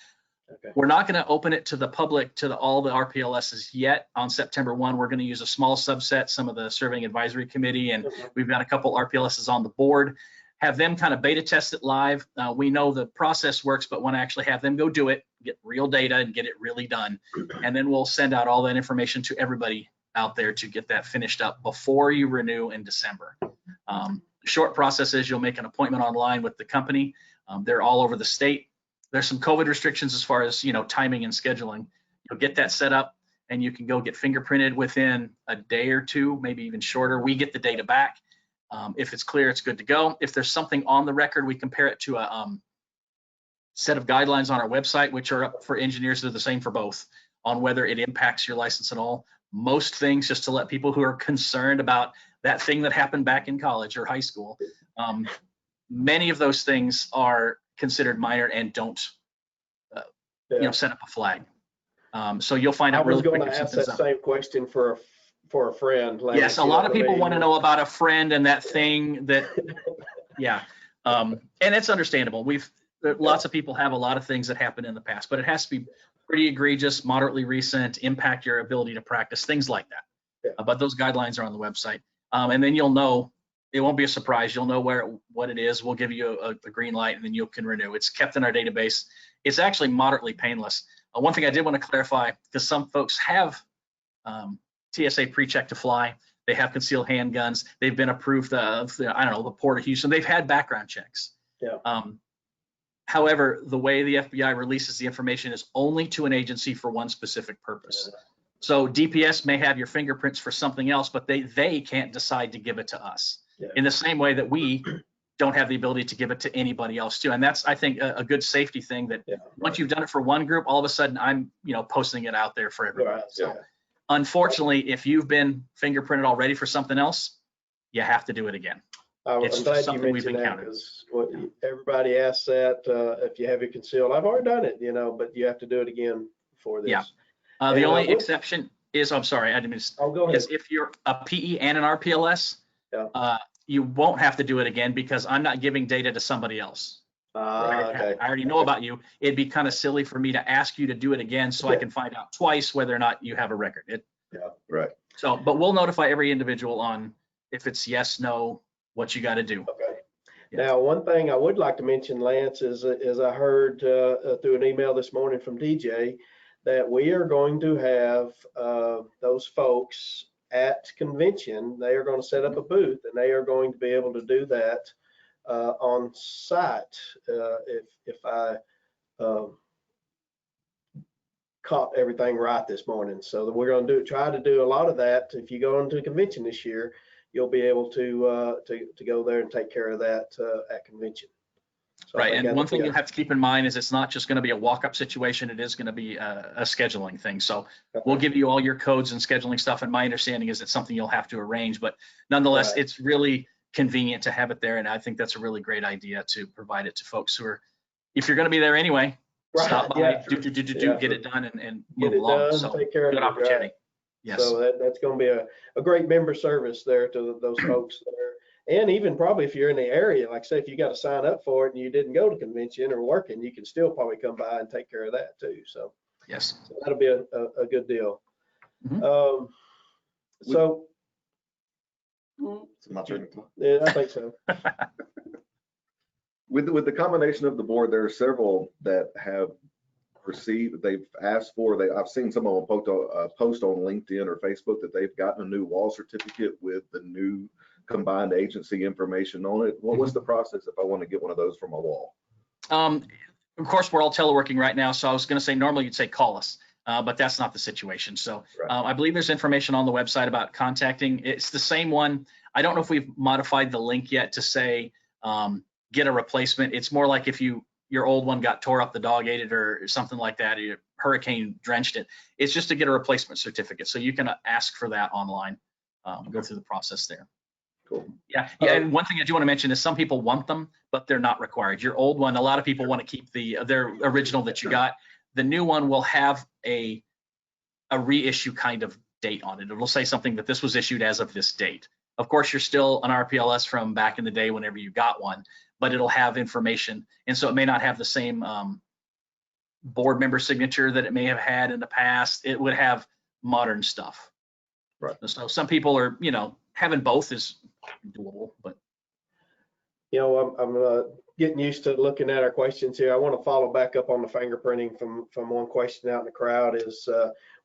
Okay. We're not going to open it to the public, to all the RPLSs yet on September 1. We're going to use a small subset, some of the Surveying Advisory Committee, and we've got a couple RPLSs on the board. Have them kind of beta test it live. We know the process works, but want to actually have them go do it, get real data and get it really done. And then we'll send out all that information to everybody out there to get that finished up before you renew in December. Short process is you'll make an appointment online with the company. They're all over the state. There's some COVID restrictions as far as, timing and scheduling. You'll get that set up and you can go get fingerprinted within a day or two, maybe even shorter. We get the data back. If it's clear, it's good to go. If there's something on the record, we compare it to a set of guidelines on our website, which are up for engineers. They're the same for both, on whether it impacts your license at all. Most things, just to let people who are concerned about that thing that happened back in college or high school, many of those things are considered minor and don't, set up a flag. So you'll find out really quick. I was going to ask that same question for a friend. Lance, yes, a lot of people want to know about a friend and that thing that, yeah. And it's understandable. Lots of people have a lot of things that happened in the past, but it has to be pretty egregious, moderately recent, impact your ability to practice, things like that. Yeah. But those guidelines are on the website. And then you'll know, it won't be a surprise. You'll know what it is. We'll give you a green light and then you can renew. It's kept in our database. It's actually moderately painless. One thing I did want to clarify, because some folks have TSA pre-check to fly. They have concealed handguns. They've been approved of, the Port of Houston. They've had background checks. Yeah. However, the way the FBI releases the information is only to an agency for one specific purpose. Yeah. So DPS may have your fingerprints for something else, but they can't decide to give it to us. Yeah. In the same way that we don't have the ability to give it to anybody else too. And that's, I think, a good safety thing that once you've done it for one group, all of a sudden I'm, posting it out there for everybody. Right. So unfortunately, if you've been fingerprinted already for something else, you have to do it again. It's I'm glad something you we've mentioned that, encountered. because everybody asks that, if you have it concealed. I've already done it, but you have to do it again for this. Yeah. The only exception is, I'm sorry, I didn't mean to, go ahead. is if you're a PE and an RPLS, Yeah. You won't have to do it again because I'm not giving data to somebody else. Okay. I already know about you. It'd be kind of silly for me to ask you to do it again so I can find out twice whether or not you have a record. Right. So, but we'll notify every individual on if it's yes, no, what you got to do. Okay. Yes. Now, one thing I would like to mention, Lance, is I heard through an email this morning from DJ that we are going to have those folks at convention. They are going to set up a booth and they are going to be able to do that on site. If I caught everything right this morning. So we're going to try to do a lot of that. If you go into a convention this year, you'll be able to go there and take care of that at convention. So right. And one thing you have to keep in mind is it's not just going to be a walk-up situation. It is going to be a scheduling thing. So we'll give you all your codes and scheduling stuff. And my understanding is it's something you'll have to arrange. But nonetheless, it's really convenient to have it there. And I think that's a really great idea to provide it to folks who are, if you're going to be there anyway, stop by, get it done and move along. So take care of good opportunity. Yes. So that's going to be a great member service there to those folks there. And even probably if you're in the area, like say if you got to sign up for it and you didn't go to convention or working, you can still probably come by and take care of that too. So yes, so that'll be a good deal. Mm-hmm. So It's my turn. yeah, I think so. With the combination of the board, there are several that have received, they've asked for, I've seen some of them post on LinkedIn or Facebook that they've gotten a new wall certificate with the new combined agency information on it. What's the process if I want to get one of those from a wall? Of course, we're all teleworking right now. So I was going to say, normally you'd say call us, but that's not the situation. So I believe there's information on the website about contacting. It's the same one. I don't know if we've modified the link yet to say, get a replacement. It's more like if your old one got tore up, the dog ate it or something like that, or hurricane drenched it. It's just to get a replacement certificate. So you can ask for that online, go through the process there. Cool. Yeah. And one thing I do want to mention is some people want them, but they're not required. Your old one, a lot of people want to keep their original that you got. The new one will have a reissue kind of date on it. It'll say something that this was issued as of this date. Of course, you're still an RPLS from back in the day whenever you got one, but it'll have information. And so it may not have the same board member signature that it may have had in the past. It would have modern stuff. Right. So some people are, having both is doable, but. I'm getting used to looking at our questions here. I want to follow back up on the fingerprinting from one question out in the crowd is,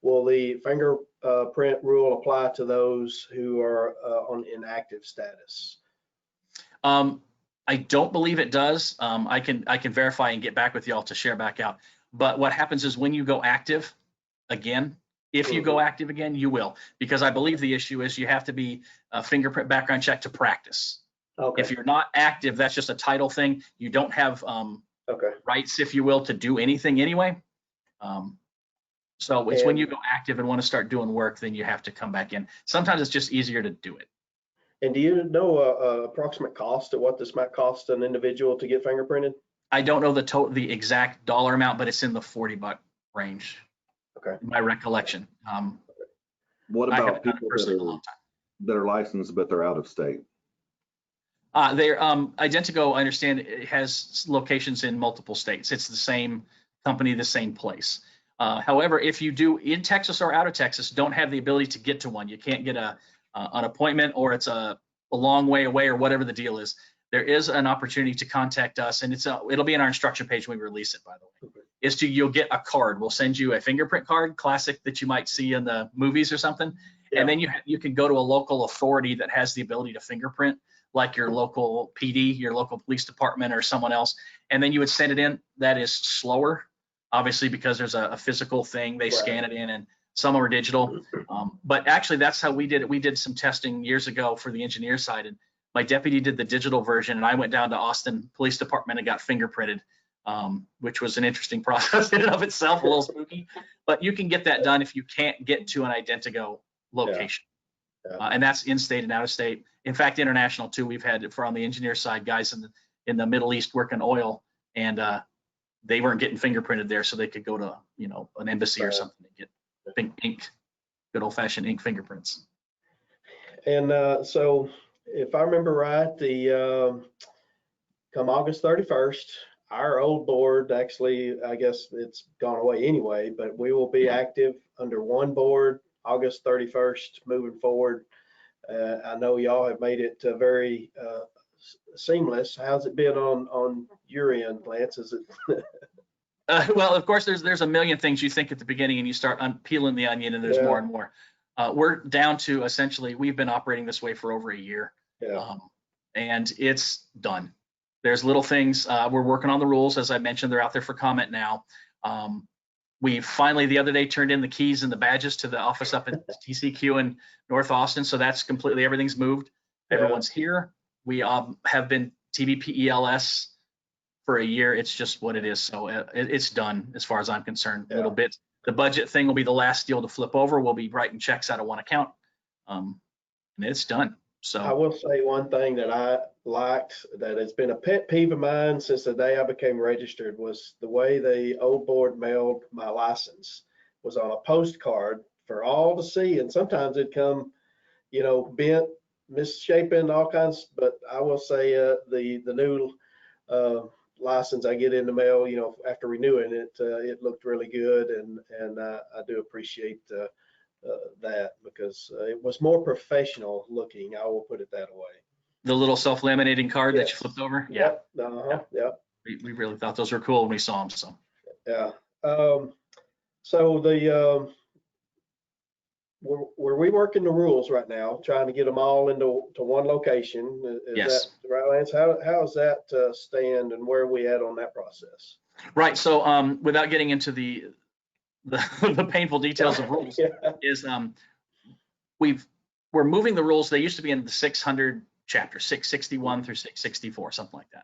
will the fingerprint rule apply to those who are on inactive status? I don't believe it does. I can verify and get back with y'all to share back out. But what happens is when you go active again, if you go active again, you will, because I believe the issue is you have to be a fingerprint background check to practice. Okay. If you're not active, that's just a title thing. You don't have Okay. rights, if you will, to do anything anyway. So it's when you go active and want to start doing work, then you have to come back in. Sometimes it's just easier to do it. And do you know approximate cost of what this might cost an individual to get fingerprinted? I don't know the exact dollar amount, but it's in the $40 range. Okay. My recollection. What I about haven't done it people personally in a long time. that are licensed but they're out of state? They're Identigo, I understand, it has locations in multiple states. It's the same company, the same place. However, if you do in Texas or out of Texas, don't have the ability to get to one, you can't get an appointment, or it's a long way away, or whatever the deal is, there is an opportunity to contact us, and it'll be in our instruction page when we release it, by the way. Okay. You'll get a card. We'll send you a fingerprint card, classic, that you might see in the movies or something. Yeah. And then you can go to a local authority that has the ability to fingerprint, like your local PD, your local police department, or someone else. And then you would send it in. That is slower, obviously, because there's a physical thing. They scan it in, and some are digital. But actually, that's how we did it. We did some testing years ago for the engineer side, and my deputy did the digital version, and I went down to Austin Police Department and got fingerprinted, which was an interesting process in and of itself, a little spooky. But you can get that done if you can't get to an Identigo location. Yeah. And that's in-state and out-of-state. In fact, international too. We've had, for on the engineer side, guys in the Middle East working oil, and they weren't getting fingerprinted there, so they could go to an embassy or something and get ink, good old-fashioned ink fingerprints. And so, if I remember right, come August 31st, our old board, actually, I guess it's gone away anyway, but we will be active under one board August 31st moving forward. I know y'all have made it very seamless. How's it been on your end, Lance? Is it? Well, of course, there's a million things you think at the beginning, and you start peeling the onion, and there's more and more. We're down to essentially, we've been operating this way for over a year, and it's done. There's little things. We're working on the rules. As I mentioned, they're out there for comment now. We finally, the other day, turned in the keys and the badges to the office up at TCQ in North Austin. So that's completely, everything's moved. Everyone's here. We have been TVPELS for a year. It's just what it is. So it's done as far as I'm concerned. A little bit. The budget thing will be the last deal to flip over. We'll be writing checks out of one account, and it's done. So I will say one thing that I liked that has been a pet peeve of mine since the day I became registered was the way the old board mailed my license was on a postcard for all to see, and sometimes it'd come, bent, misshapen, all kinds. But I will say the new license I get in the mail, after renewing it, it looked really good, and I do appreciate that, because it was more professional looking. I will put it that way. The little self-laminating card that you flipped over. Yeah. We really thought those were cool when we saw them. So yeah. So we're reworking the rules right now, trying to get them all into one location. Is that right, Lance? How does that stand, and where are we at on that process? Right. So without getting into the painful details of rules, is we're moving the rules. They used to be in the 600 chapter, 661 through 664, something like that.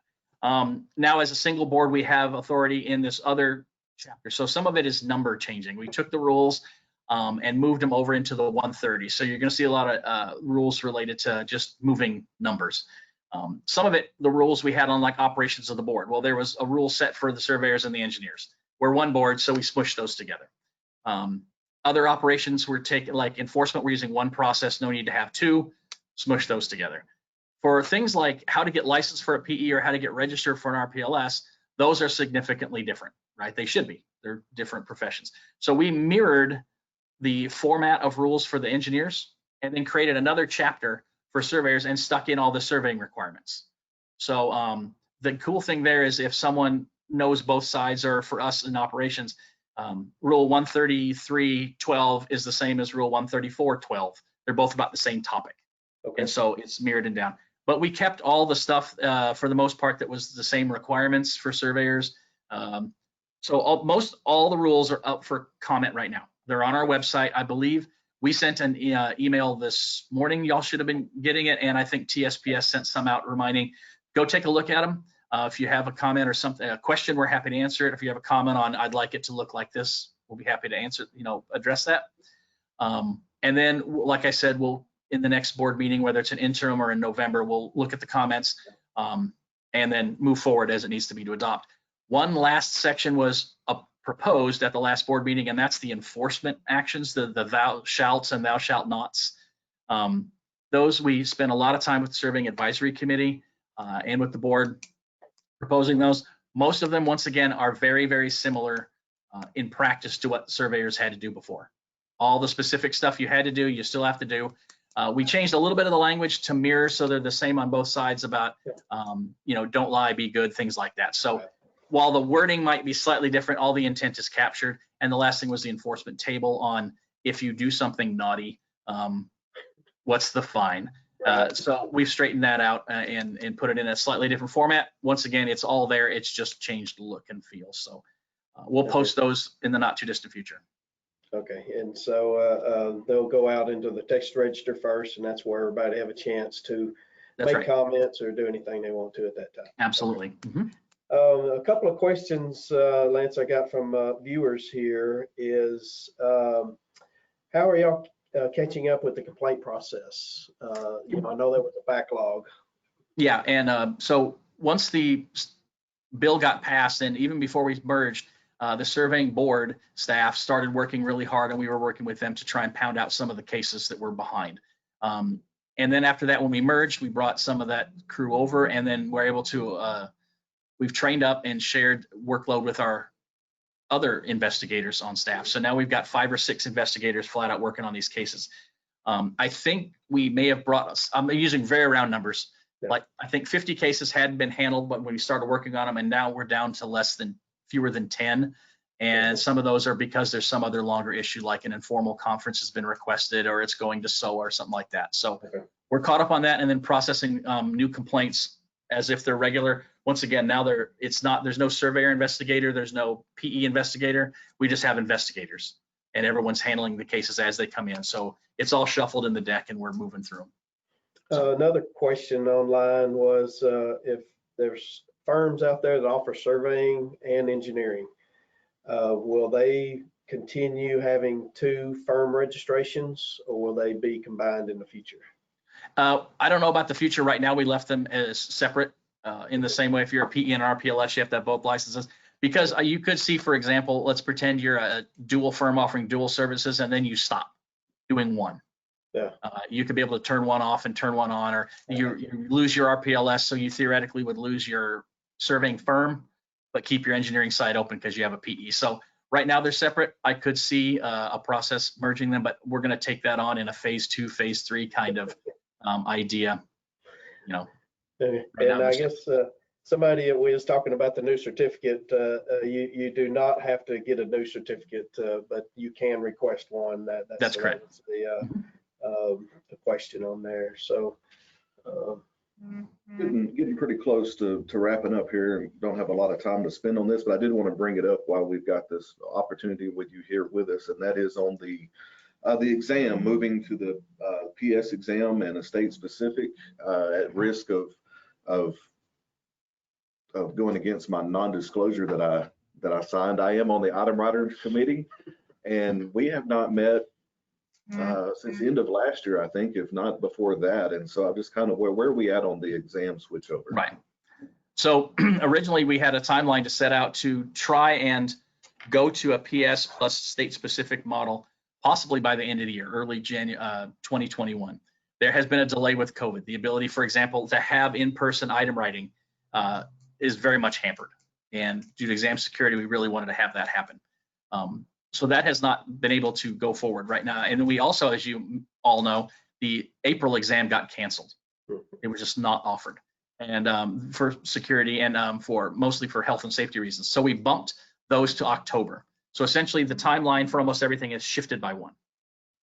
Now, as a single board, we have authority in this other chapter. So some of it is number changing. We took the rules and moved them over into the 130. So you're going to see a lot of rules related to just moving numbers. Some of it, the rules we had on like operations of the board. Well, there was a rule set for the surveyors and the engineers. We're one board, so we smushed those together. Other operations were taken, like enforcement, we're using one process, no need to have two, smush those together. For things like how to get licensed for a PE or how to get registered for an RPLS, those are significantly different, right? They should be. They're different professions. So we mirrored the format of rules for the engineers and then created another chapter for surveyors and stuck in all the surveying requirements. So the cool thing there is if someone knows both sides, or for us in operations, Rule 133.12 is the same as Rule 134.12. They're both about the same topic. Okay. And so it's mirrored and down. But we kept all the stuff for the most part that was the same requirements for surveyors. So all the rules are up for comment right now. They're on our website. I believe we sent an email this morning. Y'all should have been getting it. And I think TSPS sent some out reminding, go take a look at them. If you have a comment or something, a question, we're happy to answer it. If you have a comment on, I'd like it to look like this, we'll be happy to answer, address that. And then, like I said, we'll, in the next board meeting, whether it's an interim or in November, we'll look at the comments and then move forward as it needs to be to adopt. One last section was proposed at the last board meeting, and that's the enforcement actions, the thou shalts and thou shalt nots. Those we spent a lot of time with the Surveying Advisory Committee and with the board proposing those. Most of them, once again, are very, very similar in practice to what surveyors had to do before. All the specific stuff you had to do, you still have to do. We changed a little bit of the language to mirror so they're the same on both sides about, don't lie, be good, things like that. So while the wording might be slightly different, all the intent is captured. And the last thing was the enforcement table on if you do something naughty, what's the fine? So we've straightened that out and put it in a slightly different format. Once again, it's all there. It's just changed look and feel. So we'll post those in the not too distant future. Okay, and so they'll go out into the text register first, and that's where everybody have a chance to make comments or do anything they want to at that time. Absolutely. Mm-hmm. A couple of questions, Lance, I got from viewers here is, how are y'all catching up with the complaint process? I know there was a backlog. Yeah, and so once the bill got passed, and even before we merged, the surveying board staff started working really hard, and we were working with them to try and pound out some of the cases that were behind. And then after that, when we merged, we brought some of that crew over, and then we're able to, we've trained up and shared workload with our other investigators on staff. So now we've got 5 or 6 investigators flat out working on these cases. I think we may have brought us, I'm using very round numbers, like I think 50 cases hadn't been handled when we started working on them, and now we're down to fewer than 10. And some of those are because there's some other longer issue, like an informal conference has been requested, or it's going to SOA or something like that. So we're caught up on that, and then processing new complaints as if they're regular. Once again, now there's no surveyor investigator, there's no PE investigator. We just have investigators, and everyone's handling the cases as they come in. So it's all shuffled in the deck, and we're moving through them. Another question online was if there's firms out there that offer surveying and engineering, will they continue having 2 firm registrations, or will they be combined in the future? I don't know about the future. Right now, we left them as separate. In the same way, if you're a PE and RPLS, you have to have both licenses. Because you could see, for example, let's pretend you're a dual firm offering dual services, and then you stop doing one. Yeah. You could be able to turn one off and turn one on, or you lose your RPLS, so you theoretically would lose your surveying firm, but keep your engineering side open because you have a PE. So right now they're separate. I could see a process merging them, but we're going to take that on in a phase 2, phase 3 kind of idea. And I guess somebody we was talking about the new certificate. You do not have to get a new certificate, but you can request one. That's correct. The question on there. So getting pretty close to wrapping up here, and don't have a lot of time to spend on this, but I did want to bring it up while we've got this opportunity with you here with us, and that is on the exam, moving to the PS exam and a state specific, at risk of going against my non-disclosure that I signed. I am on the item writers committee, and we have not met since the end of last year, I think, if not before that. And so I'm just kind of where are we at on the exam switchover? Right. So originally we had a timeline to set out to try and go to a PS plus state specific model, possibly by the end of the year, early January 2021. There has been a delay with COVID. The ability, for example, to have in-person item writing is very much hampered. And due to exam security, we really wanted to have that happen. So that has not been able to go forward right now. And we also, as you all know, the April exam got canceled. It was just not offered, and for security and mostly for health and safety reasons. So we bumped those to October. So essentially the timeline for almost everything is shifted by 1.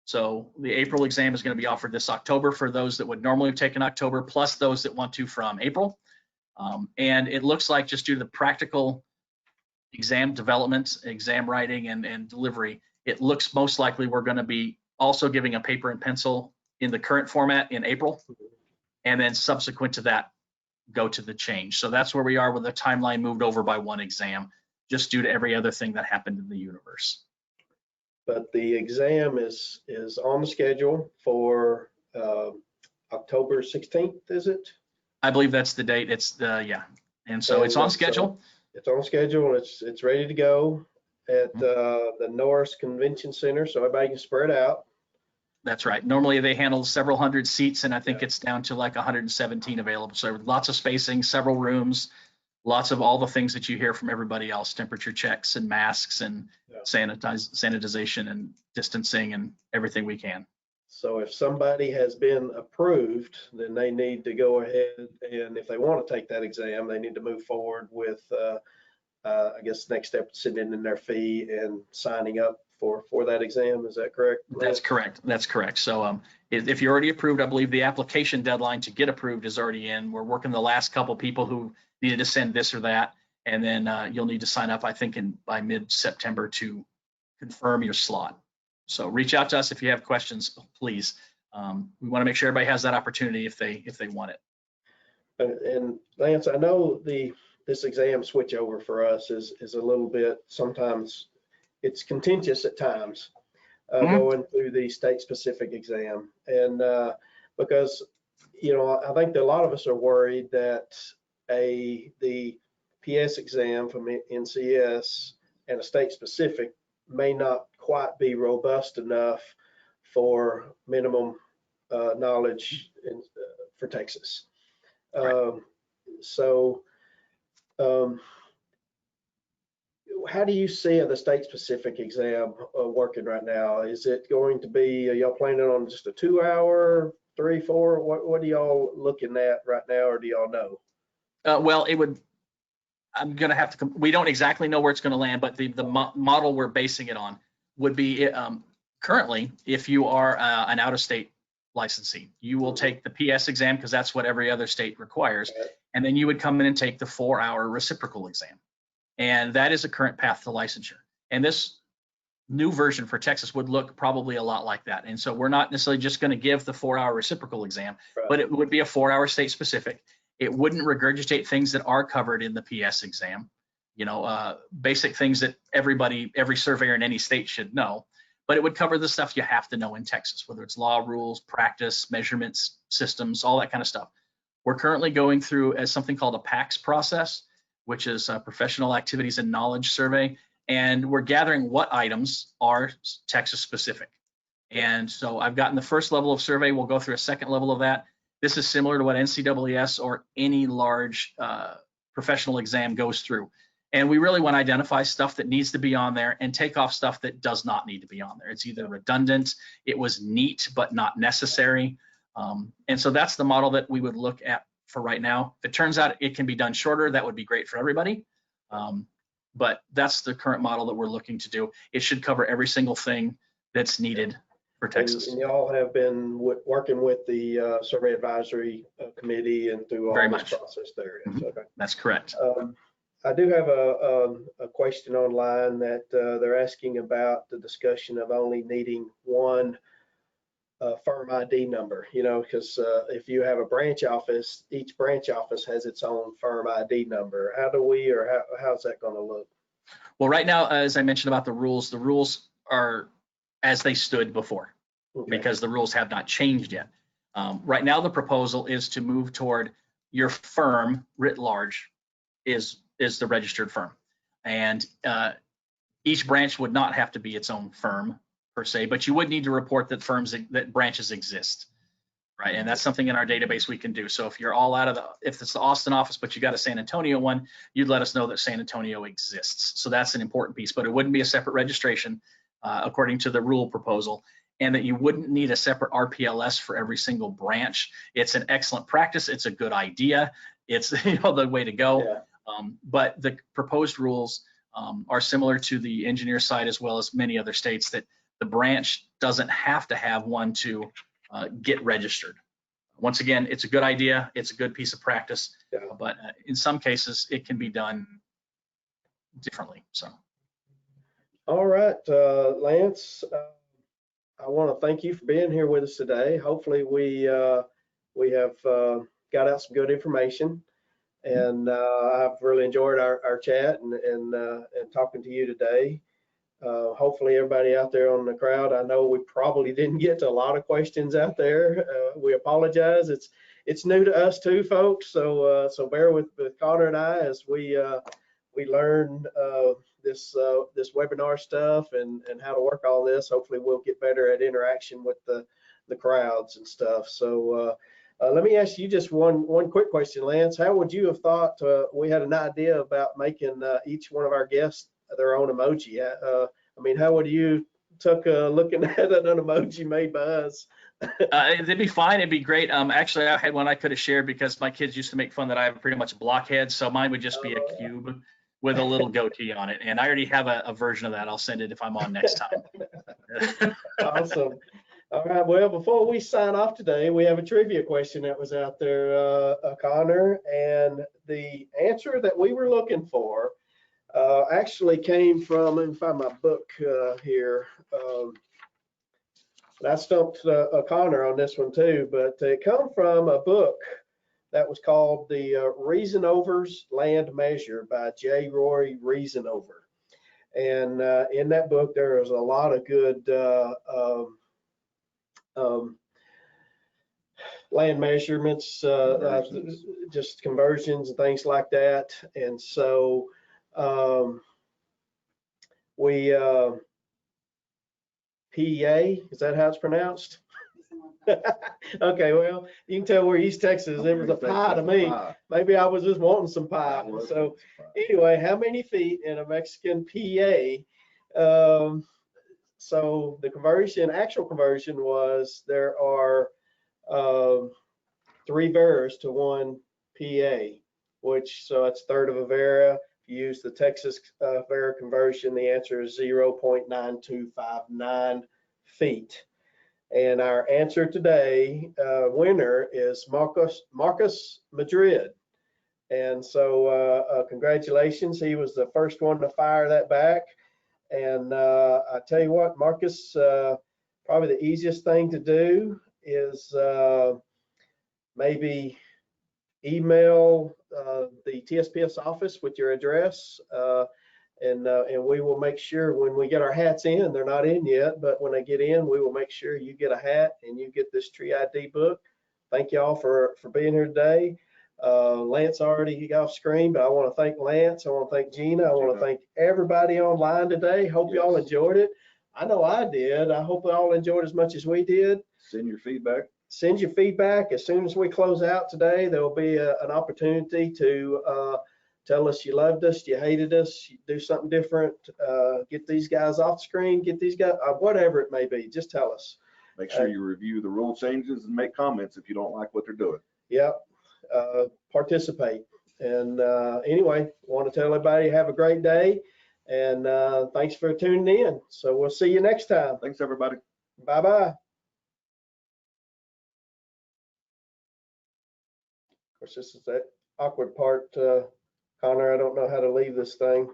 So the April exam is going to be offered this October for those that would normally have taken October, plus those that want to from April. And it looks like, just due to the practical exam development, exam writing, and delivery, it looks most likely we're going to be also giving a paper and pencil in the current format in April. And then subsequent to that, go to the change. So that's where we are, with the timeline moved over by one exam, just due to every other thing that happened in the universe. But the exam is on the schedule for October 16th, is it? I believe that's the date. It's yeah. And so it's on schedule. It's on schedule. It's ready to go at the Norris Convention Center, so everybody can spread out. That's right. Normally they handle several hundred seats, and I think it's down to like 117 available. So lots of spacing, several rooms, lots of all the things that you hear from everybody else: temperature checks and masks and sanitization and distancing and everything we can. So if somebody has been approved, then they need to go ahead, and if they want to take that exam, they need to move forward with, I guess, the next step, sending in their fee and signing up for that exam. Is that correct? That's correct. That's correct. So if you're already approved, I believe the application deadline to get approved is already in. We're working the last couple people who needed to send this or that, and then you'll need to sign up, I think, by mid-September to confirm your slot. So reach out to us if you have questions, please. We want to make sure everybody has that opportunity if they want it. And Lance, I know this exam switchover for us is a little bit, sometimes it's contentious at times, going through the state-specific exam. And because, I think that a lot of us are worried that the PS exam from NCS and a state-specific may not quite be robust enough for minimum knowledge for Texas. Right. How do you see the state-specific exam working right now? Is it going to be, are y'all planning on just a 2-hour, 3, 4? What are y'all looking at right now, or do y'all know? Well, I'm going to have to, we don't exactly know where it's going to land, but the model we're basing it on would be currently, if you are an out-of-state licensee, you will take the PS exam because that's what every other state requires. And then you would come in and take the 4-hour reciprocal exam. And that is a current path to licensure. And this new version for Texas would look probably a lot like that. And so we're not necessarily just going to give the 4-hour reciprocal exam, but it would be a 4-hour state specific. It wouldn't regurgitate things that are covered in the PS exam, basic things that every surveyor in any state should know, but it would cover the stuff you have to know in Texas, whether it's law, rules, practice, measurements, systems, all that kind of stuff. We're currently going through something called a PACS process, which is a Professional Activities and Knowledge Survey, and we're gathering what items are Texas specific. And so I've gotten the first level of survey. We'll go through a second level of that. This is similar to what NCAAS or any large professional exam goes through. And we really want to identify stuff that needs to be on there and take off stuff that does not need to be on there. It's either redundant, it was neat, but not necessary. And so that's the model that we would look at for right now. If it turns out it can be done shorter, that would be great for everybody. But that's the current model that we're looking to do. It should cover every single thing that's needed for Texas. And y'all have been working with the Survey Advisory Committee and through all this process there. Mm-hmm. Okay. That's correct. I do have a question online that they're asking about the discussion of only needing one firm ID number, because if you have a branch office, each branch office has its own firm ID number. How do we, or how's that going to look? Well, right now, as I mentioned about the rules are as they stood before, because the rules have not changed yet. Right now, the proposal is to move toward your firm writ large is the registered firm. And each branch would not have to be its own firm per se, but you would need to report that branches exist, right? And that's something in our database we can do. So if you're all if it's the Austin office, but you got a San Antonio one, you'd let us know that San Antonio exists. So that's an important piece, but it wouldn't be a separate registration according to the rule proposal, and that you wouldn't need a separate RPLS for every single branch. It's an excellent practice. It's a good idea. It's the way to go. Yeah. But the proposed rules are similar to the engineer side as well as many other states, that the branch doesn't have to have one to get registered. Once again, it's a good idea. It's a good piece of practice, Yeah. but in some cases it can be done differently. So. All right, Lance, I want to thank you for being here with us today. Hopefully we have got out some good information, and I've really enjoyed our chat and talking to you today. Hopefully everybody out there on the crowd, I know we probably didn't get to a lot of questions out there. We apologize. It's new to us too, folks. So bear with Connor and I as we learn this webinar stuff and how to work all this. Hopefully we'll get better at interaction with the crowds and stuff. So let me ask you just one quick question, Lance. How would you have thought we had an idea about making each one of our guests their own emoji? I mean, how would you took looking at an emoji made by us? It'd be fine. It'd be great. Actually, I had one I could have shared because my kids used to make fun that I have pretty much a blockhead. So mine would just be a cube with a little goatee on it. And I already have a version of that. I'll send it if I'm on next time. Awesome. All right. Well, before we sign off today, we have a trivia question that was out there, Connor, and the answer that we were looking for actually came from, let me find my book here. I stumped Connor on this one too, but it come from a book that was called The Reasonover's Land Measure by J. Roy Reasonover. And in that book, there is a lot of good land measurements, just conversions and things like that. And so we PEA, is that how it's pronounced? Okay, well, you can tell we're East Texas. It was a pie to me. Maybe I was just wanting some pie. So anyway, how many feet in a Mexican PEA? So the conversion, actual conversion was there are 3 varas to 1 PEA, which so that's a third of a vara. If you use the Texas vara conversion, the answer is 0.9259 feet. And our answer today, winner is Marcus Madrid. And so congratulations, he was the first one to fire that back. And I tell you what, Marcus, probably the easiest thing to do is maybe email the TSPS office with your address, and we will make sure when we get our hats in, they're not in yet, but when they get in, we will make sure you get a hat and you get this Tree ID book. Thank you all for being here today. Lance already got off screen, but I want to thank Lance. I want to thank Gina. I want to thank everybody online today. Hope y'all enjoyed it. I know I did. I hope y'all enjoyed as much as we did. Send your feedback. Send your feedback. As soon as we close out today, there will be an opportunity to tell us you loved us, you hated us, you do something different, get these guys off the screen, get these guys, whatever it may be, just tell us. Make sure you review the rule changes and make comments if you don't like what they're doing. Yep, participate. And anyway, want to tell everybody have a great day, and thanks for tuning in. So we'll see you next time. Thanks, everybody. Bye-bye. Of course, this is that awkward part, Connor. I don't know how to leave this thing.